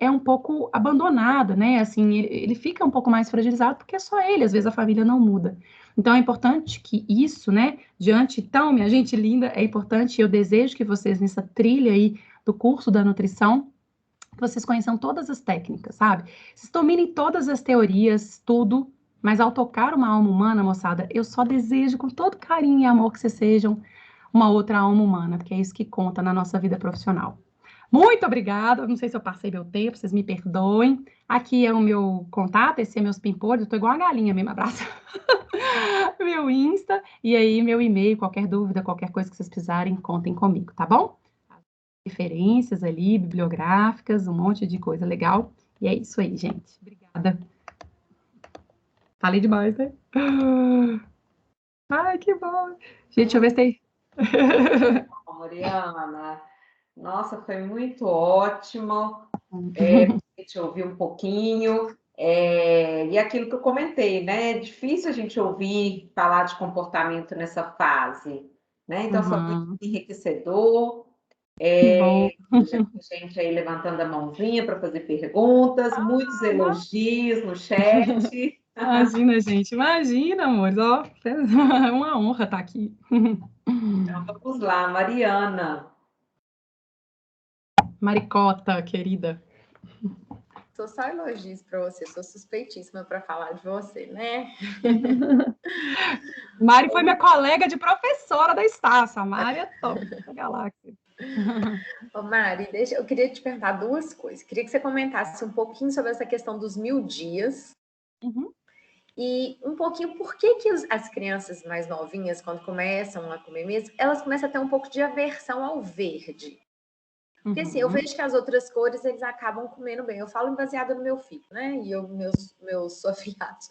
S2: é um pouco abandonado, né? Assim, ele fica um pouco mais fragilizado porque é só ele, às vezes a família não muda. Então, é importante que isso, né, então, minha gente linda, é importante, eu desejo que vocês, nessa trilha aí do curso da nutrição, que vocês conheçam todas as técnicas, sabe? Vocês dominem todas as teorias, tudo, mas ao tocar uma alma humana, moçada, eu só desejo com todo carinho e amor que vocês sejam uma outra alma humana, porque é isso que conta na nossa vida profissional. Muito obrigada. Não sei se eu passei meu tempo, vocês me perdoem. Aqui é o meu contato, esse é meus pimpolhos. Eu tô igual a galinha mesmo, abraço. Meu Insta e aí meu e-mail, qualquer dúvida, qualquer coisa que vocês precisarem, contem comigo, tá bom? Referências ali, bibliográficas, um monte de coisa legal. E é isso aí, gente. Obrigada. Falei demais, né? Ai, que bom. Gente, deixa eu ver se tem.
S1: Mariana, nossa, foi muito ótimo. A gente ouviu um pouquinho. E aquilo que eu comentei, né? É difícil a gente ouvir falar de comportamento nessa fase, né? Então, foi muito enriquecedor.
S2: Que bom.
S1: Já tem gente aí levantando a mãozinha para fazer perguntas, muitos elogios no chat.
S2: Imagina, gente, imagina, amores, ó, é uma honra estar aqui.
S1: Então, vamos lá, Mariana.
S2: Maricota, querida.
S3: Sou só elogios para você, sou suspeitíssima para falar de você, né?
S2: Mari foi minha colega de professora da Estácio, a Mari é top da galáxia.
S3: Ô Mari, eu queria te perguntar 2 coisas. Queria que você comentasse um pouquinho sobre essa questão dos 1000 dias. E um pouquinho por que as crianças mais novinhas, quando começam a comer mesmo, elas começam a ter um pouco de aversão ao verde. Porque assim, eu vejo que as outras cores eles acabam comendo bem. Eu falo baseada no meu filho, né? E meus afilhados.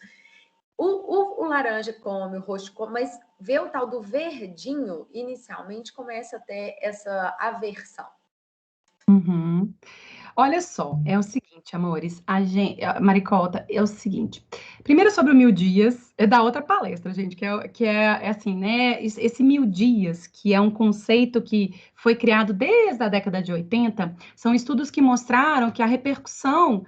S3: O laranja come, o roxo come, mas ver o tal do verdinho, inicialmente, começa a ter essa aversão.
S2: Olha só, é o seguinte, amores, Maricota, é o seguinte. Primeiro sobre o 1000 dias, é da outra palestra, gente, que é assim, né? Esse 1000 dias, que é um conceito que foi criado desde a década de 80, são estudos que mostraram que a repercussão,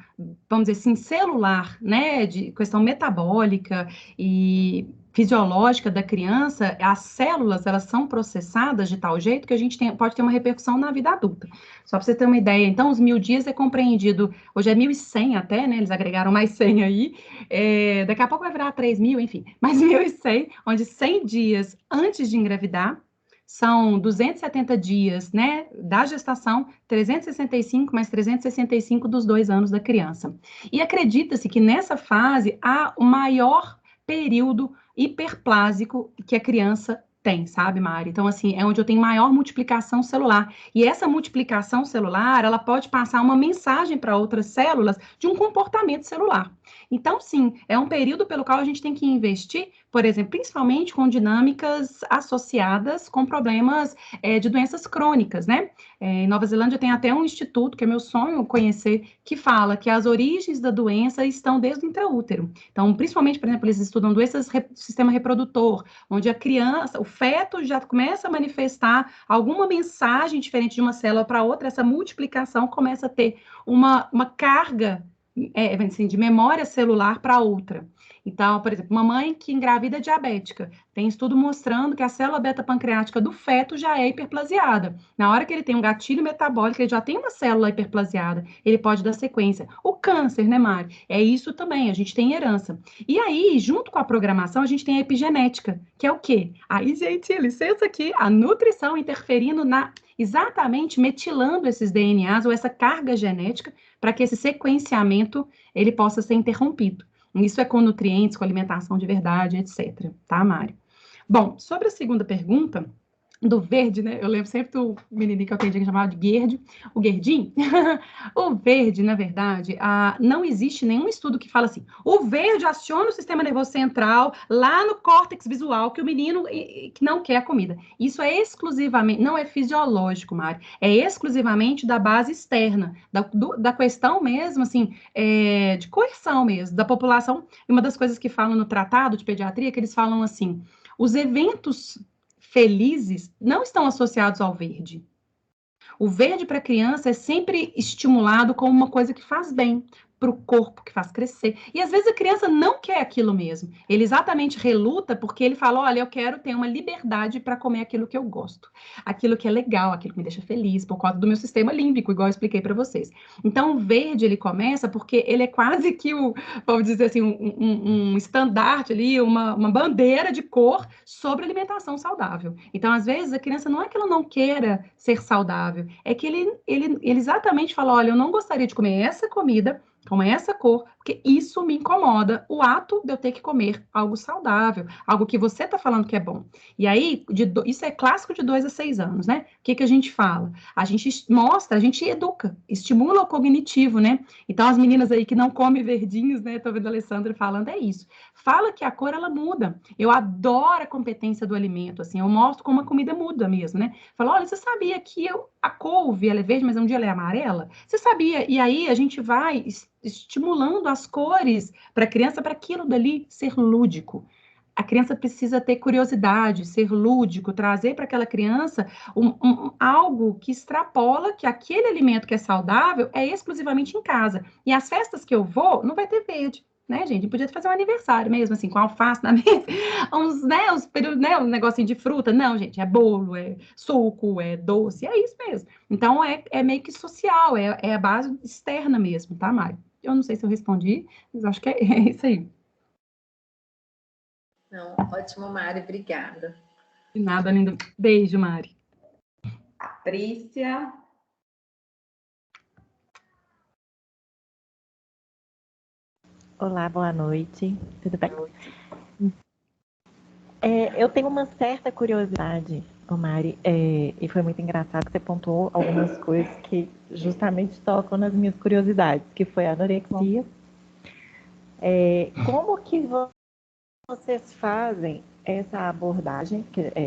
S2: vamos dizer assim, celular, né, de questão metabólica e fisiológica da criança, as células, elas são processadas de tal jeito que a gente pode ter uma repercussão na vida adulta. Só para você ter uma ideia, então, os 1000 dias é compreendido, hoje é 1100 até, né, eles agregaram mais 100 aí, daqui a pouco vai virar 3000, enfim, mas 1100, onde 100 dias antes de engravidar, são 270 dias, né, da gestação, 365 mais 365 dos 2 anos da criança. E acredita-se que nessa fase há o maior período hiperplásico que a criança Tem, sabe, Mari? Então, assim, é onde eu tenho maior multiplicação celular. E essa multiplicação celular, ela pode passar uma mensagem para outras células de um comportamento celular. Então, sim, é um período pelo qual a gente tem que investir, por exemplo, principalmente com dinâmicas associadas com problemas de doenças crônicas, né? Em Nova Zelândia tem até um instituto, que é meu sonho conhecer, que fala que as origens da doença estão desde o intraútero. Então, principalmente, por exemplo, eles estudam doenças do sistema reprodutor, onde a criança, o feto já começa a manifestar alguma mensagem diferente de uma célula para outra, essa multiplicação começa a ter uma carga assim, de memória celular para outra. Então, por exemplo, uma mãe que engravida diabética, tem estudo mostrando que a célula beta-pancreática do feto já é hiperplasiada. Na hora que ele tem um gatilho metabólico, ele já tem uma célula hiperplasiada, ele pode dar sequência. O câncer, né, Mari? É isso também, a gente tem herança. E aí, junto com a programação, a gente tem a epigenética, que é o quê? Aí, gente, licença aqui, a nutrição interferindo exatamente metilando esses DNAs ou essa carga genética para que esse sequenciamento ele possa ser interrompido. Isso é com nutrientes, com alimentação de verdade, etc. Tá, Mari? Bom, sobre a segunda pergunta, do verde, né? Eu lembro sempre do menininho que eu atendi que chamava de Gerd, o Gerdim. O verde, na verdade, não existe nenhum estudo que fala assim, o verde aciona o sistema nervoso central lá no córtex visual, que o menino que não quer a comida. Isso é exclusivamente, não é fisiológico, Mari, é exclusivamente da base externa, da questão mesmo, assim, de coerção mesmo, da população. E uma das coisas que falam no tratado de pediatria, que eles falam assim, os eventos felizes não estão associados ao verde. O verde para a criança é sempre estimulado como uma coisa que faz bem para o corpo, que faz crescer. E às vezes a criança não quer aquilo mesmo. Ele exatamente reluta porque ele fala: olha, eu quero ter uma liberdade para comer aquilo que eu gosto, aquilo que é legal, aquilo que me deixa feliz, por causa do meu sistema límbico, igual eu expliquei para vocês. Então, o verde ele começa porque ele é quase que vamos dizer assim, um estandarte ali, uma bandeira de cor sobre alimentação saudável. Então, às vezes, a criança não é que ela não queira ser saudável, é que ele exatamente fala: olha, eu não gostaria de comer essa comida com essa cor, porque isso me incomoda, o ato de eu ter que comer algo saudável, algo que você está falando que é bom. E aí, isso é clássico de 2 a 6 anos, né? O que a gente fala? A gente mostra, a gente educa, estimula o cognitivo, né? Então, as meninas aí que não comem verdinhos, né? Tô vendo a Alessandra falando, é isso. Fala que a cor, ela muda. Eu adoro a competência do alimento, assim, eu mostro como a comida muda mesmo, né? Falo, olha, você sabia que a couve, ela é verde, mas um dia ela é amarela? Você sabia? E aí, a gente vai estimulando as cores para a criança, para aquilo dali ser lúdico. A criança precisa ter curiosidade, ser lúdico, trazer para aquela criança algo que extrapola que aquele alimento que é saudável é exclusivamente em casa. E as festas que eu vou, não vai ter verde. Né, gente? Podia fazer um aniversário mesmo, assim, com alface na mesa, um negocinho de fruta. Não, gente, é bolo, é suco, é doce, é isso mesmo. Então, é meio que social, é a base externa mesmo, tá, Mari? Eu não sei se eu respondi, mas acho que é isso aí.
S3: Não, ótimo, Mari, obrigada.
S2: De nada, linda. Beijo, Mari.
S1: Patrícia.
S4: Olá, boa noite. Tudo bem? Eu tenho uma certa curiosidade, Mari, e foi muito engraçado que você pontuou algumas coisas que justamente tocam nas minhas curiosidades, que foi a anorexia. Como que vocês fazem essa abordagem,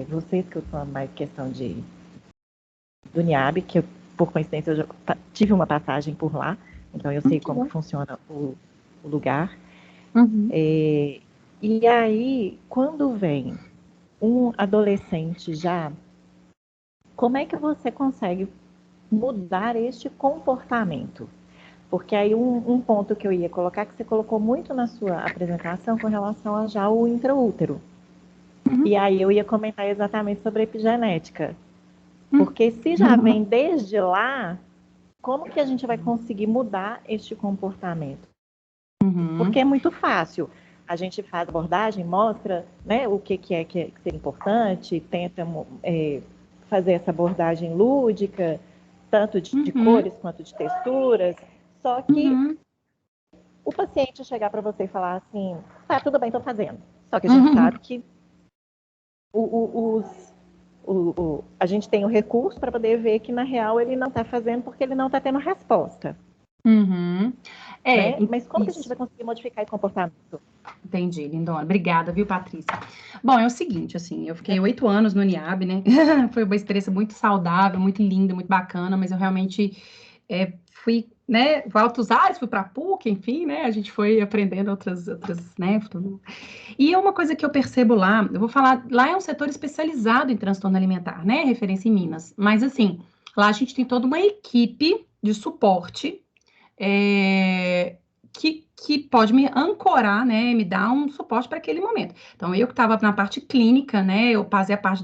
S4: vocês que eu estou mais questão do NIAB, que eu, por coincidência eu já tive uma passagem por lá, então eu sei como funciona o lugar.
S2: Uhum.
S4: E aí, quando vem um adolescente já, como é que você consegue mudar este comportamento? Porque aí um ponto que eu ia colocar, que você colocou muito na sua apresentação com relação a já o intraútero.
S2: Uhum.
S4: E aí eu ia comentar exatamente sobre a epigenética. Porque se já vem desde lá, como que a gente vai conseguir mudar este comportamento? Porque é muito fácil. A gente faz abordagem, mostra, né, o que é ser importante, tenta fazer essa abordagem lúdica, tanto de cores quanto de texturas. Só que o paciente chegar para você e falar assim, tá, tudo bem, estou fazendo. Só que a gente sabe que a gente tem o recurso para poder ver que, na real, ele não está fazendo porque ele não está tendo resposta.
S2: Uhum.
S4: Né? Mas como que a gente vai conseguir modificar esse comportamento?
S2: Entendi, lindona. Obrigada, viu, Patrícia? Bom, é o seguinte, assim, eu fiquei 8 anos no NIAB, né? Foi uma experiência muito saudável, muito linda, muito bacana, mas eu realmente fui, né, altos ares, fui para a PUC, enfim, né? A gente foi aprendendo outras, né? E é uma coisa que eu percebo lá, eu vou falar, lá é um setor especializado em transtorno alimentar, né? Referência em Minas. Mas, assim, lá a gente tem toda uma equipe de suporte que pode me ancorar, né, me dar um suporte para aquele momento. Então, eu que estava na parte clínica, né, eu fazia parte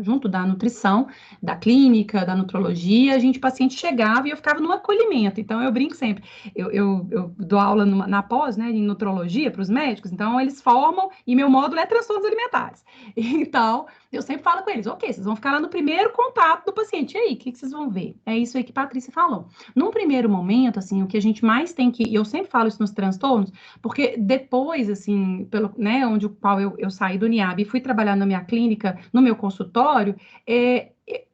S2: junto da nutrição, da clínica, da nutrologia, o paciente chegava e eu ficava no acolhimento. Então, eu brinco sempre, eu dou aula na pós, né, em nutrologia para os médicos, então eles formam e meu módulo é transtornos alimentares. Então, eu sempre falo com eles, ok, vocês vão ficar lá no primeiro contato do paciente, e aí, o que vocês vão ver? É isso aí que a Patrícia falou. Num primeiro momento, assim, o que a gente mais tem que, e eu sempre falo isso nos transtornos, porque depois, assim, né, qual eu saí do NIAB e fui trabalhar na minha clínica, no meu consultório,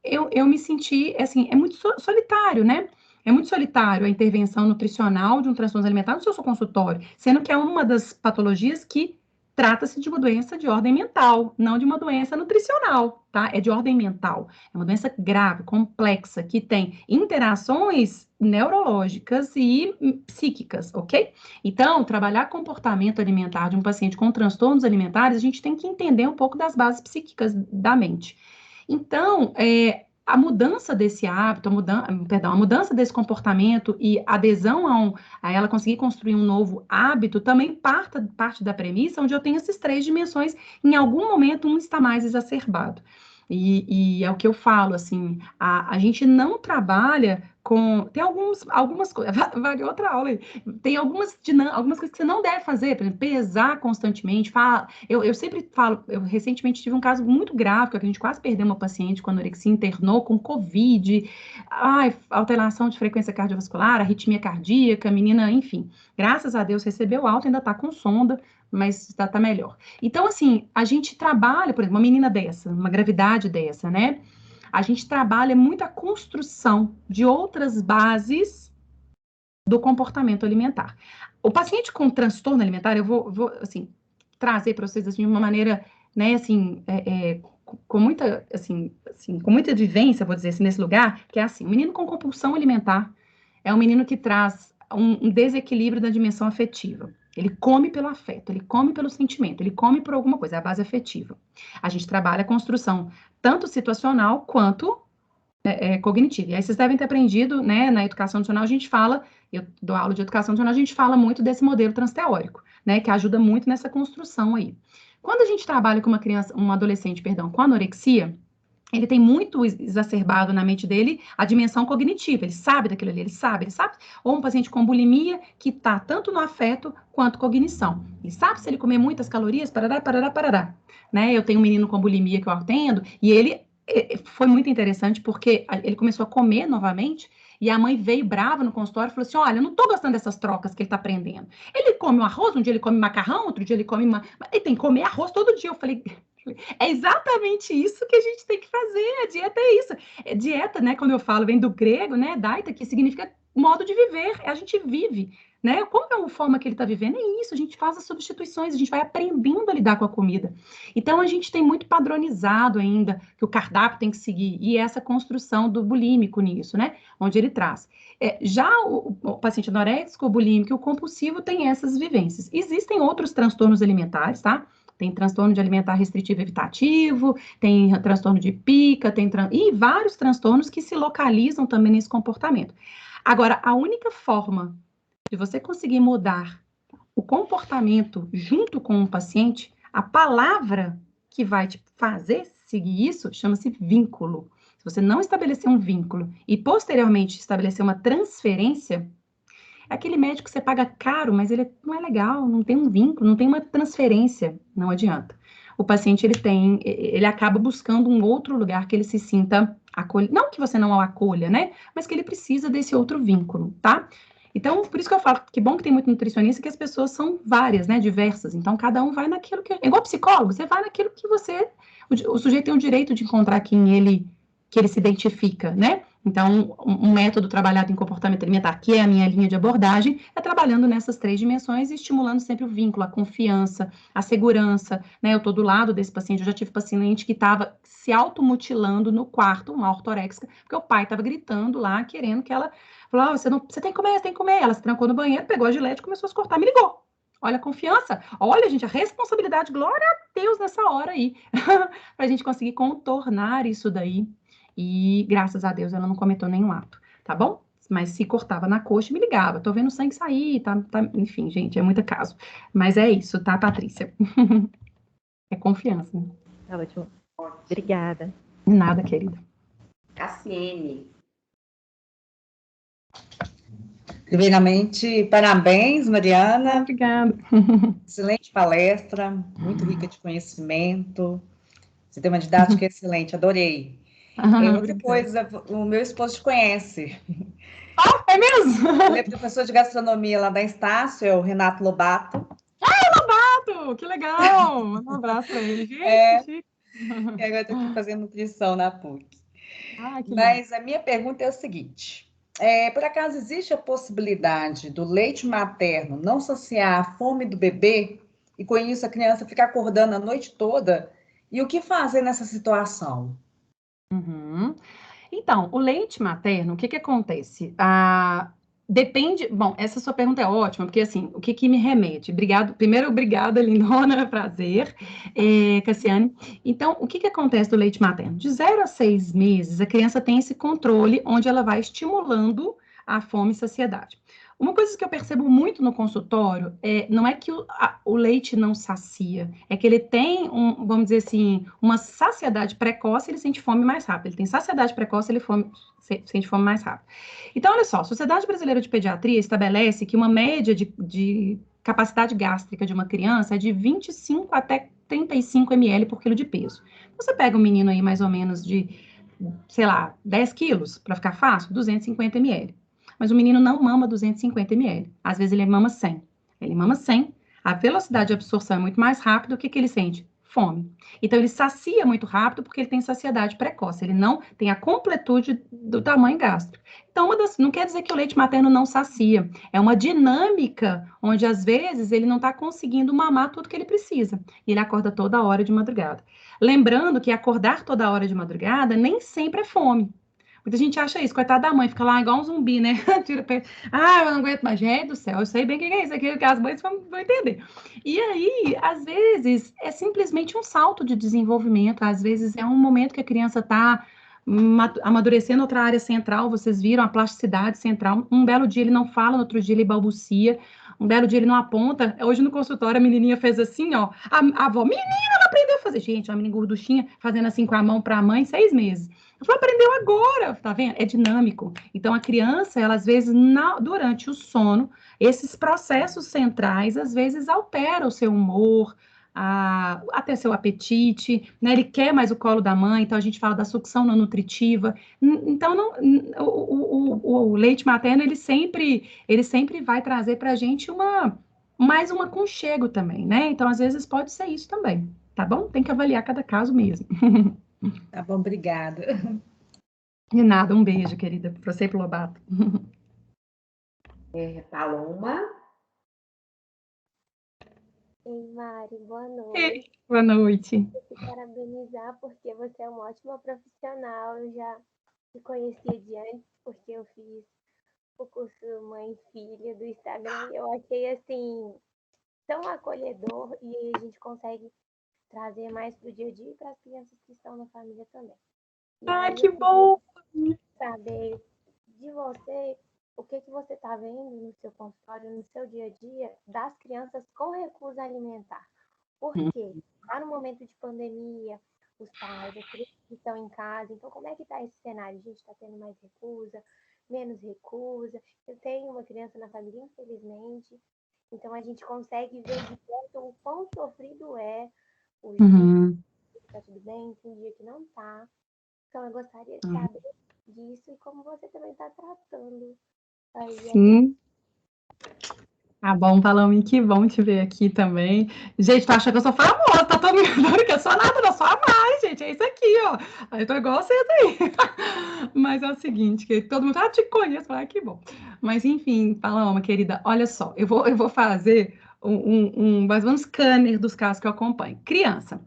S2: eu me senti, assim, é muito solitário, né? É muito solitário a intervenção nutricional de um transtorno alimentar no seu consultório, sendo que é uma das patologias que trata-se de uma doença de ordem mental, não de uma doença nutricional, tá? É de ordem mental. É uma doença grave, complexa, que tem interações neurológicas e psíquicas, ok? Então, trabalhar comportamento alimentar de um paciente com transtornos alimentares, a gente tem que entender um pouco das bases psíquicas da mente. Então, a mudança desse hábito, a mudança desse comportamento e adesão a ela conseguir construir um novo hábito também parte da premissa onde eu tenho essas 3 dimensões, em algum momento um está mais exacerbado. E é o que eu falo, assim, a gente não trabalha tem algumas coisas, vale outra aula aí, tem algumas coisas que você não deve fazer, por exemplo, pesar constantemente, eu sempre falo, eu recentemente tive um caso muito grave, que a gente quase perdeu uma paciente com anorexia, internou com Covid, alteração de frequência cardiovascular, arritmia cardíaca, menina, enfim, graças a Deus recebeu alta, ainda está com sonda, mas tá melhor. Então, assim, a gente trabalha, por exemplo, uma menina dessa, uma gravidade dessa, né? A gente trabalha muito a construção de outras bases do comportamento alimentar. O paciente com transtorno alimentar, eu vou assim, trazer para vocês assim, de uma maneira, né, assim, com muita, assim, com muita vivência, vou dizer assim, nesse lugar, que é assim, o menino com compulsão alimentar é um menino que traz um desequilíbrio da dimensão afetiva. Ele come pelo afeto, ele come pelo sentimento, ele come por alguma coisa, é a base afetiva. A gente trabalha a construção tanto situacional quanto cognitiva. E aí vocês devem ter aprendido, né, na educação nutricional, a gente fala, eu dou aula de educação nutricional, a gente fala muito desse modelo transteórico, né, que ajuda muito nessa construção aí. Quando a gente trabalha com um adolescente, com anorexia, ele tem muito exacerbado na mente dele a dimensão cognitiva, ele sabe daquilo ali, ele sabe. Ou um paciente com bulimia que está tanto no afeto quanto cognição. Ele sabe se ele comer muitas calorias, parará, né? Eu tenho um menino com bulimia que eu atendo e ele foi muito interessante porque ele começou a comer novamente e a mãe veio brava no consultório e falou assim, olha, eu não tô gostando dessas trocas que ele tá aprendendo. Ele come um arroz, um dia ele come macarrão, outro dia ele come... Ele tem que comer arroz todo dia. Eu falei... É exatamente isso que a gente tem que fazer. A dieta é isso. Dieta, né? Quando eu falo, vem do grego, né? Daita, que significa modo de viver. A gente vive, né? Como é a forma que ele está vivendo? É isso. A gente faz as substituições. A gente vai aprendendo a lidar com a comida. Então, a gente tem muito padronizado ainda que o cardápio tem que seguir. E essa construção do bulímico nisso, né? Onde ele traz. Já o paciente anoréxico, o bulímico e o compulsivo tem essas vivências. Existem outros transtornos alimentares, tá? Tem transtorno de alimentar restritivo evitativo, tem transtorno de pica, e vários transtornos que se localizam também nesse comportamento. Agora, a única forma de você conseguir mudar o comportamento junto com o paciente, a palavra que vai te fazer seguir isso chama-se vínculo. Se você não estabelecer um vínculo e posteriormente estabelecer uma transferência, aquele médico que você paga caro, mas ele não é legal, não tem um vínculo, não tem uma transferência, não adianta. O paciente, ele acaba buscando um outro lugar que ele se sinta acolhido, não que você não o acolha, né? Mas que ele precisa desse outro vínculo, tá? Então, por isso que eu falo que bom que tem muito nutricionista, que as pessoas são várias, né, diversas. Então, cada um vai naquilo que... É igual psicólogo, você vai naquilo que você... O sujeito tem o direito de encontrar que ele se identifica, né? Então, um método trabalhado em comportamento alimentar, que é a minha linha de abordagem, é trabalhando nessas 3 dimensões e estimulando sempre o vínculo, a confiança, a segurança, né? Eu estou do lado desse paciente, eu já tive paciente que estava se automutilando no quarto, uma ortoréxica, porque o pai estava gritando lá, querendo que ela... Falou, você tem que comer, você tem que comer. Ela se trancou no banheiro, pegou a gilete e começou a se cortar, me ligou. Olha a confiança, olha, gente, a responsabilidade, glória a Deus nessa hora aí, para a gente conseguir contornar isso daí. E graças a Deus ela não cometeu nenhum ato, tá bom? Mas se cortava na coxa, me ligava. Tô vendo sangue sair, tá, enfim, gente, é muito caso. Mas é isso, tá, Patrícia? É confiança. Né?
S4: Tá ótimo. Obrigada.
S2: Nada, querida.
S1: Cassiene.
S5: Primeiramente, parabéns, Mariana.
S2: Obrigada.
S5: Excelente palestra, muito rica de conhecimento. Você tem uma didática excelente, adorei. Outra coisa, o meu esposo te conhece.
S2: Ah, é mesmo?
S5: Ele é professor de gastronomia lá da Estácio, é o Renato Lobato.
S2: Lobato, que legal! Manda um abraço para ele. Gente, que chique.
S5: E agora estou aqui fazendo nutrição na PUC.
S2: Mas
S5: a minha pergunta é o seguinte: por acaso existe a possibilidade do leite materno não saciar a fome do bebê e com isso a criança ficar acordando a noite toda? E o que fazer nessa situação?
S2: Uhum. Então, o leite materno, o que que acontece? Depende. Bom, essa sua pergunta é ótima, porque assim, o que que me remete? Primeiro, obrigada, lindona, prazer, Cassiane. Então, o que que acontece do leite materno? De 0 a 6 meses, a criança tem esse controle onde ela vai estimulando a fome e saciedade. Uma coisa que eu percebo muito no consultório não é que o leite não sacia, é que ele tem, vamos dizer assim, uma saciedade precoce, ele sente fome mais rápido. Ele tem saciedade precoce, ele sente fome mais rápido. Então, olha só, a Sociedade Brasileira de Pediatria estabelece que uma média de capacidade gástrica de uma criança é de 25 até 35 ml por quilo de peso. Você pega um menino aí mais ou menos de, sei lá, 10 quilos, para ficar fácil, 250 ml. Mas o menino não mama 250 ml. Às vezes ele mama 100. Ele mama 100. A velocidade de absorção é muito mais rápida. O que que ele sente? Fome. Então, ele sacia muito rápido porque ele tem saciedade precoce. Ele não tem a completude do tamanho gástrico. Então, não quer dizer que o leite materno não sacia. É uma dinâmica onde, às vezes, ele não está conseguindo mamar tudo que ele precisa. E ele acorda toda hora de madrugada. Lembrando que acordar toda hora de madrugada nem sempre é fome. Muita gente acha isso, coitada da mãe, fica lá igual um zumbi, né? Tira o pé. Ah, eu não aguento mais. Gente do céu, eu sei bem o que é isso aqui, que as mães vão entender. E aí, às vezes, é simplesmente um salto de desenvolvimento, às vezes é um momento que a criança está amadurecendo outra área central, vocês viram a plasticidade central. Um belo dia ele não fala, no outro dia ele balbucia, um belo dia ele não aponta. Hoje no consultório a menininha fez assim, ó. A avó, menina, ela aprendeu a fazer. Gente, uma menina gorduchinha fazendo assim com a mão para a mãe, 6 meses. Ela aprendeu agora, tá vendo? É dinâmico. Então, a criança, ela, às vezes, durante o sono, esses processos centrais, às vezes, alteram o seu humor, até seu apetite, né? Ele quer mais o colo da mãe, então a gente fala da sucção não nutritiva. Então, o leite materno, ele sempre vai trazer para a gente mais um aconchego também, né? Então, às vezes, pode ser isso também, tá bom? Tem que avaliar cada caso mesmo.
S5: Tá bom, obrigada.
S2: De nada, um beijo, querida, para você e pro Lobato.
S1: Paloma.
S6: Ei, Mari, boa noite.
S2: Boa noite.
S6: Quero te parabenizar porque você é uma ótima profissional. Eu já te conhecia de antes porque eu fiz o curso Mãe e Filha do Instagram. Eu achei assim tão acolhedor e a gente consegue trazer mais para o dia a dia e para as crianças que estão na família também.
S2: Ai, que bom!
S6: Saber de você o que você está vendo no seu consultório, no seu dia a dia, das crianças com recusa alimentar. Por quê? Está no momento de pandemia, os pais, as crianças estão em casa, então como é que está esse cenário? A gente está tendo mais recusa, menos recusa. Eu tenho uma criança na família, infelizmente, então a gente consegue ver de perto o quão sofrido é o dia que está tudo bem, tem dia que não está. Então eu gostaria de saber disso e como você também está tratando aí.
S2: Sim. Tá bom, Paloma, que bom te ver aqui também. Gente, tá achando que eu sou famosa, tá todo mundo falando que eu sou nada, não sou a mais, gente, é isso aqui, ó. Aí eu tô igual vocês aí. Mas é o seguinte, que todo mundo, te conheço, que bom. Mas enfim, Paloma, querida, olha só, eu vou fazer mais ou menos scanner dos casos que eu acompanho. Criança,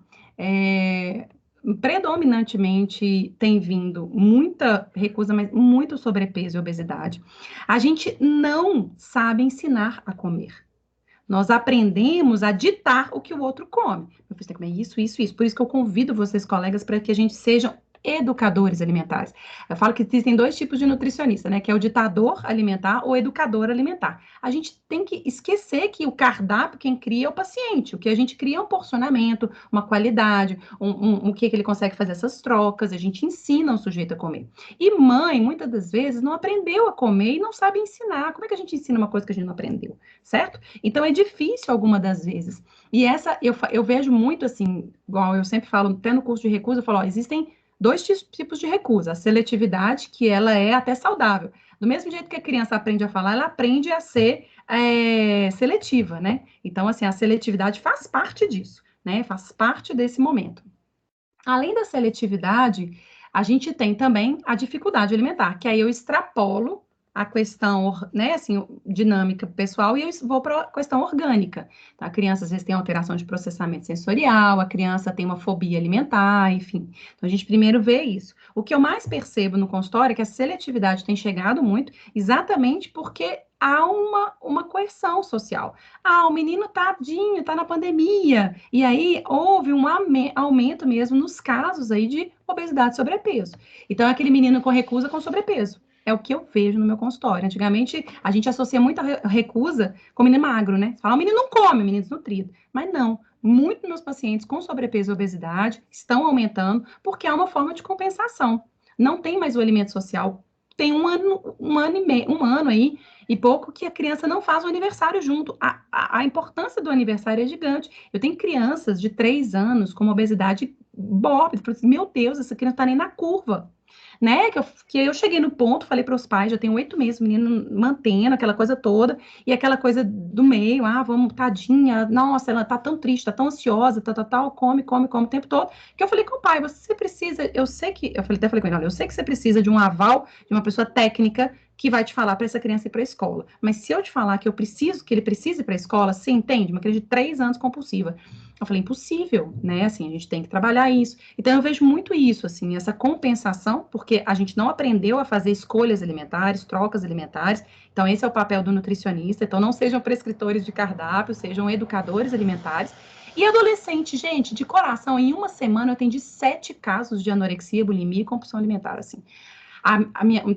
S2: predominantemente tem vindo muita recusa, mas muito sobrepeso e obesidade. A gente não sabe ensinar a comer. Nós aprendemos a ditar o que o outro come. Eu preciso comer isso, isso, isso. Por isso que eu convido vocês, colegas, para que a gente sejam educadores alimentares. Eu falo que existem dois tipos de nutricionista, né? Que é o ditador alimentar ou educador alimentar. A gente tem que esquecer que o cardápio, quem cria é o paciente. O que a gente cria é um porcionamento, uma qualidade, o que ele consegue fazer essas trocas. A gente ensina o sujeito a comer. E mãe, muitas das vezes, não aprendeu a comer e não sabe ensinar. Como é que a gente ensina uma coisa que a gente não aprendeu? Certo? Então, é difícil alguma das vezes. E essa, eu vejo muito assim, igual eu sempre falo, até no curso de recusa, eu falo, ó, existem dois tipos de recusa. A seletividade, que ela é até saudável. Do mesmo jeito que a criança aprende a falar, ela aprende a ser seletiva, né? Então, assim, a seletividade faz parte disso, né? Faz parte desse momento. Além da seletividade, a gente tem também a dificuldade alimentar, que aí eu extrapolo a questão, né, assim, dinâmica pessoal e eu vou para a questão orgânica. Tá? A criança, às vezes, tem alteração de processamento sensorial, a criança tem uma fobia alimentar, enfim. Então, a gente primeiro vê isso. O que eu mais percebo no consultório é que a seletividade tem chegado muito exatamente porque há uma coerção social. O menino tadinho, tá na pandemia. E aí, houve um aumento mesmo nos casos aí de obesidade e sobrepeso. Então, aquele menino com recusa com sobrepeso. É o que eu vejo no meu consultório. Antigamente, a gente associa muito a recusa com menino magro, né? Você fala, o menino não come, o menino desnutrido. Mas não. Muitos dos meus pacientes com sobrepeso e obesidade estão aumentando porque há uma forma de compensação. Não tem mais o alimento social. Tem um ano aí e pouco que a criança não faz o aniversário junto. A importância do aniversário é gigante. Eu tenho crianças de 3 anos com uma obesidade mórbida. Meu Deus, essa criança não está nem na curva. Né? Que eu cheguei no ponto, falei para os pais, já tem 8 meses, o menino mantendo aquela coisa toda, e aquela coisa do meio, vamos, tadinha, nossa, ela tá tão triste, tá tão ansiosa, tal, come o tempo todo, que eu falei com o pai, você precisa, eu até falei com ele, olha, eu sei que você precisa de um aval de uma pessoa técnica que vai te falar para essa criança ir para a escola, mas se eu te falar que ele precisa ir para a escola, você entende? Uma criança de 3 anos compulsiva. Eu falei, impossível, né? Assim, a gente tem que trabalhar isso. Então, eu vejo muito isso, assim, essa compensação, porque a gente não aprendeu a fazer escolhas alimentares, trocas alimentares. Então, esse é o papel do nutricionista. Então, não sejam prescritores de cardápio, sejam educadores alimentares. E adolescente, gente, de coração, em uma semana eu atendi 7 casos de anorexia, bulimia e compulsão alimentar, assim.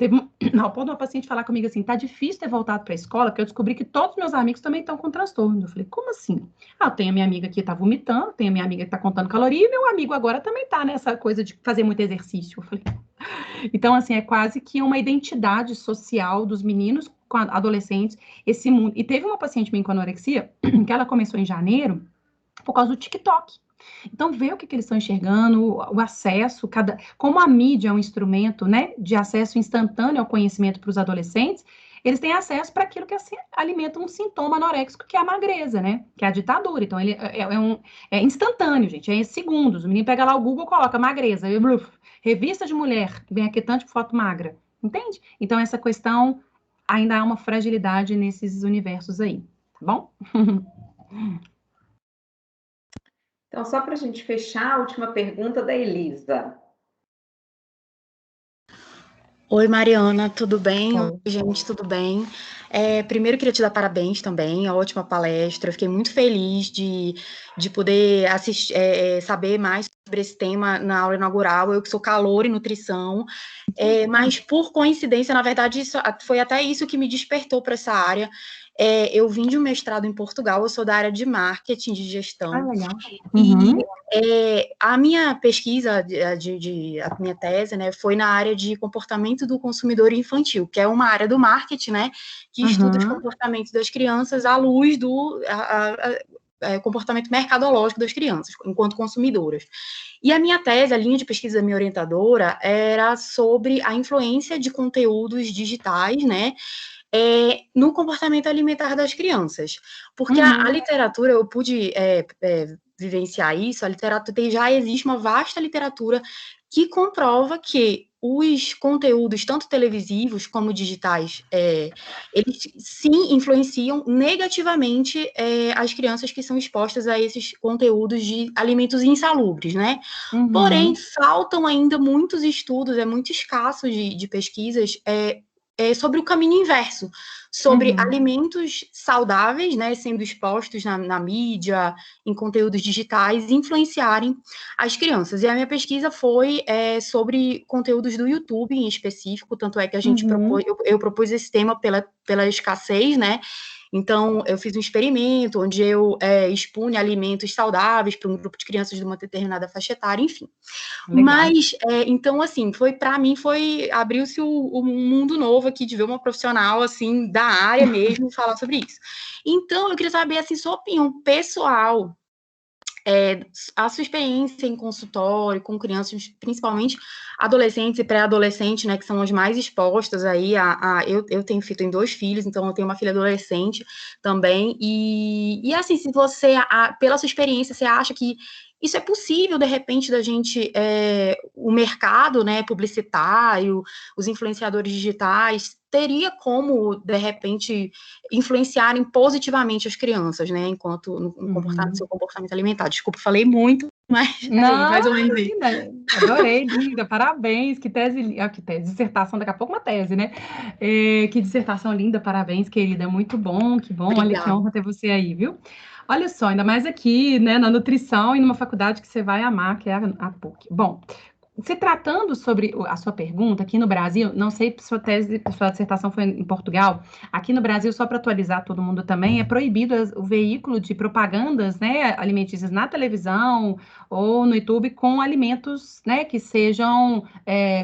S2: Teve uma paciente falar comigo assim, tá difícil ter voltado para a escola, porque eu descobri que todos os meus amigos também estão com transtorno. Eu falei, como assim? Tem a minha amiga que tá vomitando, tem a minha amiga que tá contando caloria, e meu amigo agora também tá nessa coisa de fazer muito exercício. Eu falei, então, assim, é quase que uma identidade social dos meninos, adolescentes, esse mundo. E teve uma paciente minha com anorexia, que ela começou em janeiro, por causa do TikTok. Então, ver o que eles estão enxergando, o acesso, como a mídia é um instrumento, né, de acesso instantâneo ao conhecimento para os adolescentes, eles têm acesso para aquilo que alimenta um sintoma anoréxico, que é a magreza, né, que é a ditadura. Então, ele é instantâneo, gente, é em segundos. O menino pega lá o Google, coloca magreza, revista de mulher, que vem aqui tanto de foto magra, entende? Então, essa questão ainda há uma fragilidade nesses universos aí, tá bom?
S1: Então, só para a gente fechar, a última pergunta da Elisa.
S7: Oi, Mariana, tudo bem? Oi, gente, tudo bem? Primeiro, queria te dar parabéns também, a ótima palestra. Eu fiquei muito feliz de poder assistir, saber mais sobre esse tema na aula inaugural. Eu que sou calouro e nutrição, mas por coincidência, na verdade, foi até isso que me despertou para essa área. Eu vim de um mestrado em Portugal, eu sou da área de marketing, de gestão.
S2: Legal. Uhum.
S7: E a minha pesquisa, a minha tese, né, foi na área de comportamento do consumidor infantil, que é uma área do marketing, né, que estuda os comportamentos das crianças à luz do comportamento mercadológico das crianças, enquanto consumidoras. E a minha tese, a linha de pesquisa da minha orientadora, era sobre a influência de conteúdos digitais, né, no comportamento alimentar das crianças. Porque a literatura, eu pude vivenciar isso, a literatura, já existe uma vasta literatura que comprova que os conteúdos, tanto televisivos como digitais, eles sim influenciam negativamente as crianças que são expostas a esses conteúdos de alimentos insalubres, né? Porém, faltam ainda muitos estudos, é muito escasso de pesquisas sobre o caminho inverso, sobre alimentos saudáveis, né, sendo expostos na mídia, em conteúdos digitais, influenciarem as crianças. E a minha pesquisa foi sobre conteúdos do YouTube em específico, tanto é que a gente eu propus esse tema pela escassez, né? Então, eu fiz um experimento onde eu expunha alimentos saudáveis para um grupo de crianças de uma determinada faixa etária, enfim. Legal. Mas, então, assim, para mim, abriu-se um mundo novo aqui de ver uma profissional, assim, da área mesmo falar sobre isso. Então, eu queria saber, assim, sua opinião pessoal, a sua experiência em consultório com crianças, principalmente adolescentes e pré-adolescentes, né, que são as mais expostas aí eu tenho feito em 2 filhos, então eu tenho uma filha adolescente também, e assim, se você, pela sua experiência, você acha que isso é possível, de repente, da gente, o mercado, né, publicitário, os influenciadores digitais, teria como, de repente, influenciarem positivamente as crianças, né, enquanto no seu comportamento alimentar. Desculpa, falei muito, mas
S2: não,
S7: mais ou menos isso.
S2: Adorei, linda, parabéns, que tese, dissertação, daqui a pouco uma tese, né? Que dissertação linda, parabéns, querida, muito bom, que bom, Obrigada. Olha que honra ter você aí, viu? Olha só, ainda mais aqui, né, na nutrição e numa faculdade que você vai amar, que é a PUC. Bom, se tratando sobre a sua pergunta, aqui no Brasil, não sei se sua dissertação foi em Portugal, aqui no Brasil, só para atualizar todo mundo também, é proibido o veículo de propagandas, né, alimentícias na televisão ou no YouTube com alimentos, né, que sejam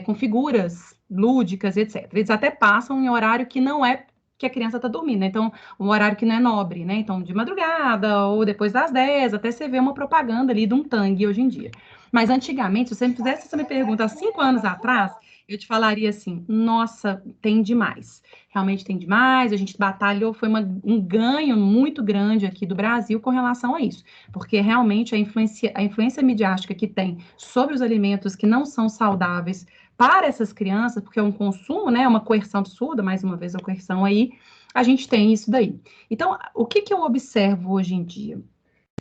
S2: com figuras lúdicas, etc. Eles até passam em horário que não é que a criança está dormindo, né? Então, um horário que não é nobre, né? Então, de madrugada ou depois das 10, até você vê uma propaganda ali de um Tang hoje em dia. Mas antigamente, se você me fizesse essa pergunta há 5 anos atrás, eu te falaria assim, nossa, tem demais. Realmente tem demais, a gente batalhou, foi um ganho muito grande aqui do Brasil com relação a isso. Porque realmente a influência midiática que tem sobre os alimentos que não são saudáveis para essas crianças, porque é um consumo, né, uma coerção absurda, mais uma vez a coerção aí, a gente tem isso daí. Então, o que eu observo hoje em dia?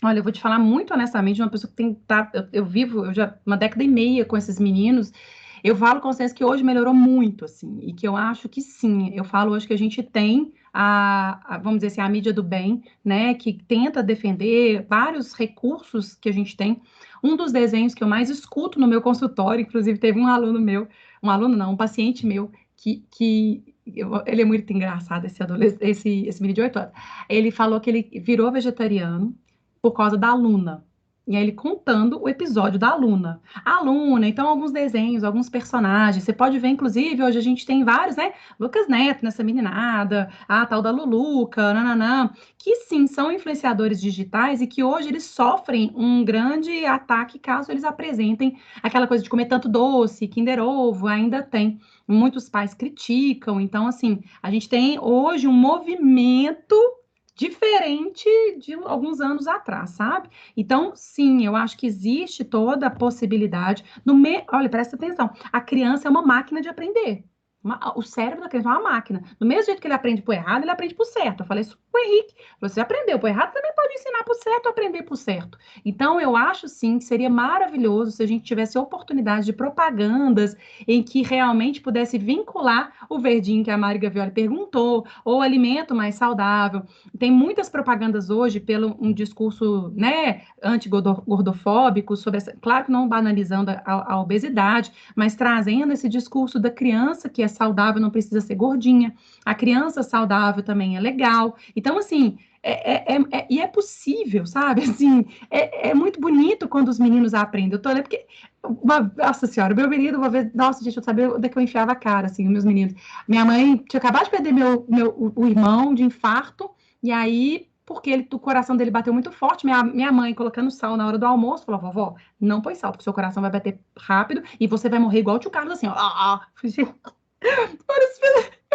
S2: Olha, eu vou te falar muito honestamente de uma pessoa que tem, eu vivo já 1,5 décadas com esses meninos, eu falo com vocês que hoje melhorou muito, assim, e que eu acho que sim, eu falo hoje que a gente tem vamos dizer assim, a mídia do bem, né, que tenta defender vários recursos que a gente tem. Um dos desenhos que eu mais escuto no meu consultório, inclusive teve um aluno meu, um paciente meu, ele é muito engraçado, esse menino de 8 anos, ele falou que ele virou vegetariano por causa da Luna. E aí ele contando o episódio da Luna. A Luna, então, alguns desenhos, alguns personagens. Você pode ver, inclusive, hoje a gente tem vários, né? Lucas Neto nessa meninada, a tal da Luluca, nananã, que sim, são influenciadores digitais e que hoje eles sofrem um grande ataque caso eles apresentem aquela coisa de comer tanto doce, Kinder Ovo, ainda tem. Muitos pais criticam. Então, assim, a gente tem hoje um movimento diferente de alguns anos atrás, sabe? Então, sim, eu acho que existe toda a possibilidade. Olha, presta atenção, a criança é uma máquina de aprender. O cérebro da criança é uma máquina. Do mesmo jeito que ele aprende pro errado, ele aprende pro certo. Eu falei isso pro Henrique. Você aprendeu pro errado, também pode ensinar pro certo, aprender pro certo. Então, eu acho, sim, que seria maravilhoso se a gente tivesse oportunidade de propagandas em que realmente pudesse vincular o verdinho que a Mari Gavioli perguntou, ou alimento mais saudável. Tem muitas propagandas hoje pelo um discurso, né, anti-gordofóbico, sobre claro que não banalizando a obesidade, mas trazendo esse discurso da criança que é saudável, não precisa ser gordinha, a criança saudável também é legal. Então, assim, e é possível, sabe? Assim, é muito bonito quando os meninos aprendem. Eu tô olhando porque, nossa senhora, meu menino, uma vez, nossa, gente, eu sabia onde é que eu enfiava a cara, assim, meus meninos. Minha mãe tinha acabado de perder o irmão de infarto, e aí, porque o coração dele bateu muito forte, minha mãe colocando sal na hora do almoço, falou, vovó, não põe sal, porque seu coração vai bater rápido, e você vai morrer igual o tio Carlos, assim, ó.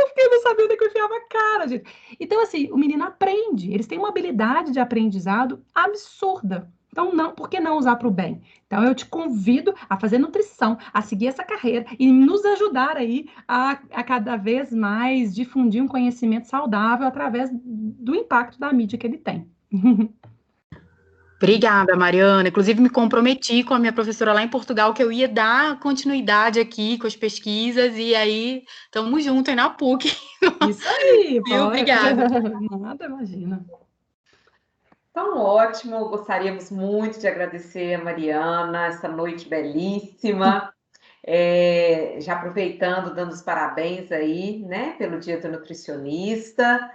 S2: Eu fiquei não sabendo onde é que eu enfiava a cara, gente. Então, assim, o menino aprende. Eles têm uma habilidade de aprendizado absurda. Então, não, por que não usar para o bem? Então, eu te convido a fazer nutrição, a seguir essa carreira e nos ajudar aí a cada vez mais difundir um conhecimento saudável através do impacto da mídia que ele tem.
S7: Obrigada, Mariana. Inclusive, me comprometi com a minha professora lá em Portugal que eu ia dar continuidade aqui com as pesquisas, e aí estamos juntos aí na PUC.
S2: Isso aí,
S7: Viu? Obrigada.
S2: Nada, imagina.
S1: Então, ótimo. Gostaríamos muito de agradecer a Mariana, essa noite belíssima. Já aproveitando, dando os parabéns aí, né, pelo Dia do Nutricionista.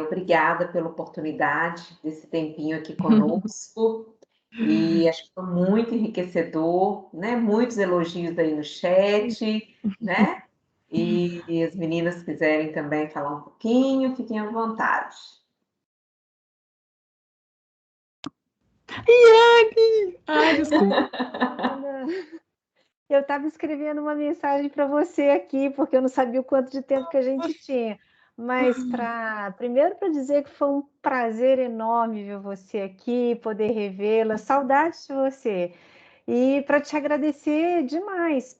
S1: Obrigada pela oportunidade desse tempinho aqui conosco. E acho que foi muito enriquecedor, né? Muitos elogios aí no chat, né? E as meninas quiserem também falar um pouquinho, fiquem à vontade.
S2: Iane! Ai, desculpa.
S6: Eu estava escrevendo uma mensagem para você aqui, porque eu não sabia o quanto de tempo que a gente tinha. Mas primeiro para dizer que foi um prazer enorme ver você aqui, poder revê-la, saudades de você. E para te agradecer demais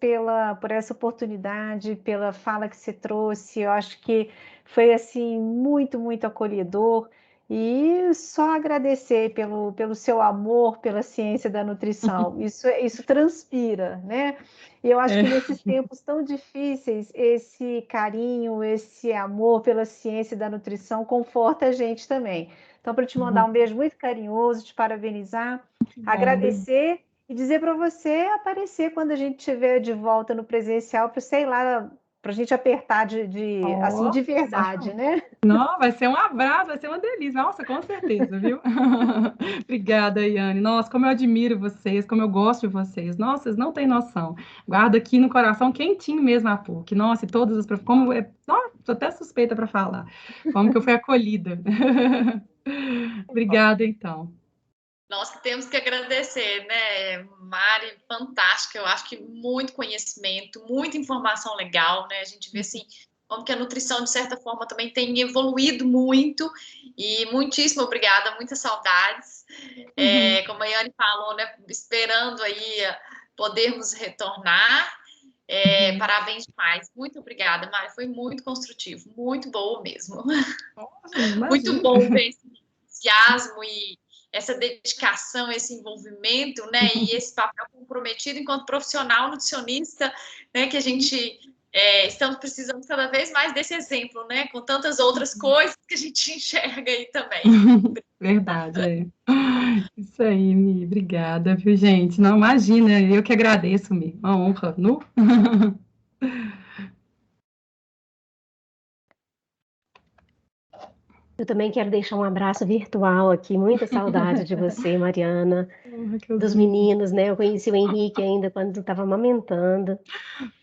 S6: por essa oportunidade, pela fala que você trouxe. Eu acho que foi assim muito, muito acolhedor. E só agradecer pelo seu amor pela ciência da nutrição. Isso transpira, né? E eu acho que nesses tempos tão difíceis, esse carinho, esse amor pela ciência da nutrição conforta a gente também. Então, para te mandar um beijo muito carinhoso, te parabenizar, agradecer e dizer para você aparecer quando a gente estiver de volta no presencial, para, sei lá, para a gente apertar assim, de verdade, né?
S2: Não, vai ser um abraço, vai ser uma delícia. Nossa, com certeza, viu? Obrigada, Iane. Nossa, como eu admiro vocês, como eu gosto de vocês. Nossa, vocês não têm noção. Guardo aqui no coração quentinho mesmo a PUC. Nossa, e todas as... Como Nossa, tô até suspeita para falar. Como que eu fui acolhida. Obrigada, então.
S8: Nós que temos que agradecer, né, Mari, fantástica, eu acho que muito conhecimento, muita informação legal, né, a gente vê assim, como que a nutrição, de certa forma, também tem evoluído muito, e muitíssimo obrigada, muitas saudades, como a Iane falou, né, esperando aí podermos retornar, parabéns demais, muito obrigada, Mari, foi muito construtivo, muito boa mesmo, muito bom ver esse entusiasmo e essa dedicação, esse envolvimento, né, e esse papel comprometido enquanto profissional nutricionista, né, que a gente estamos precisando cada vez mais desse exemplo, né, com tantas outras coisas que a gente enxerga aí também.
S2: Verdade, Isso aí, Mi, obrigada, viu, gente? Não, imagina, eu que agradeço, Mi, uma honra, nu?
S9: Eu também quero deixar um abraço virtual aqui, muita saudade de você, Mariana, dos meninos, né? Eu conheci o Henrique ainda quando estava amamentando,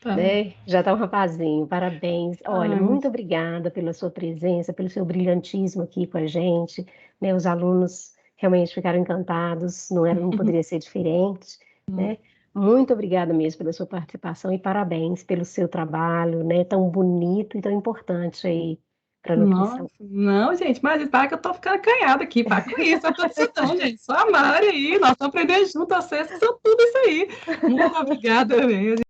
S9: né? Já está um rapazinho, parabéns. Olha, muito obrigada pela sua presença, pelo seu brilhantismo aqui com a gente, né? Os alunos realmente ficaram encantados, não poderia ser diferente, né? Muito obrigada mesmo pela sua participação e parabéns pelo seu trabalho, né? Tão bonito e tão importante aí.
S2: Nossa, não, gente, mas para que eu tô ficando acanhada aqui, para com isso, não, gente, só a Mari aí, nós estamos aprendendo junto, vocês que são tudo isso aí. Muito obrigada mesmo.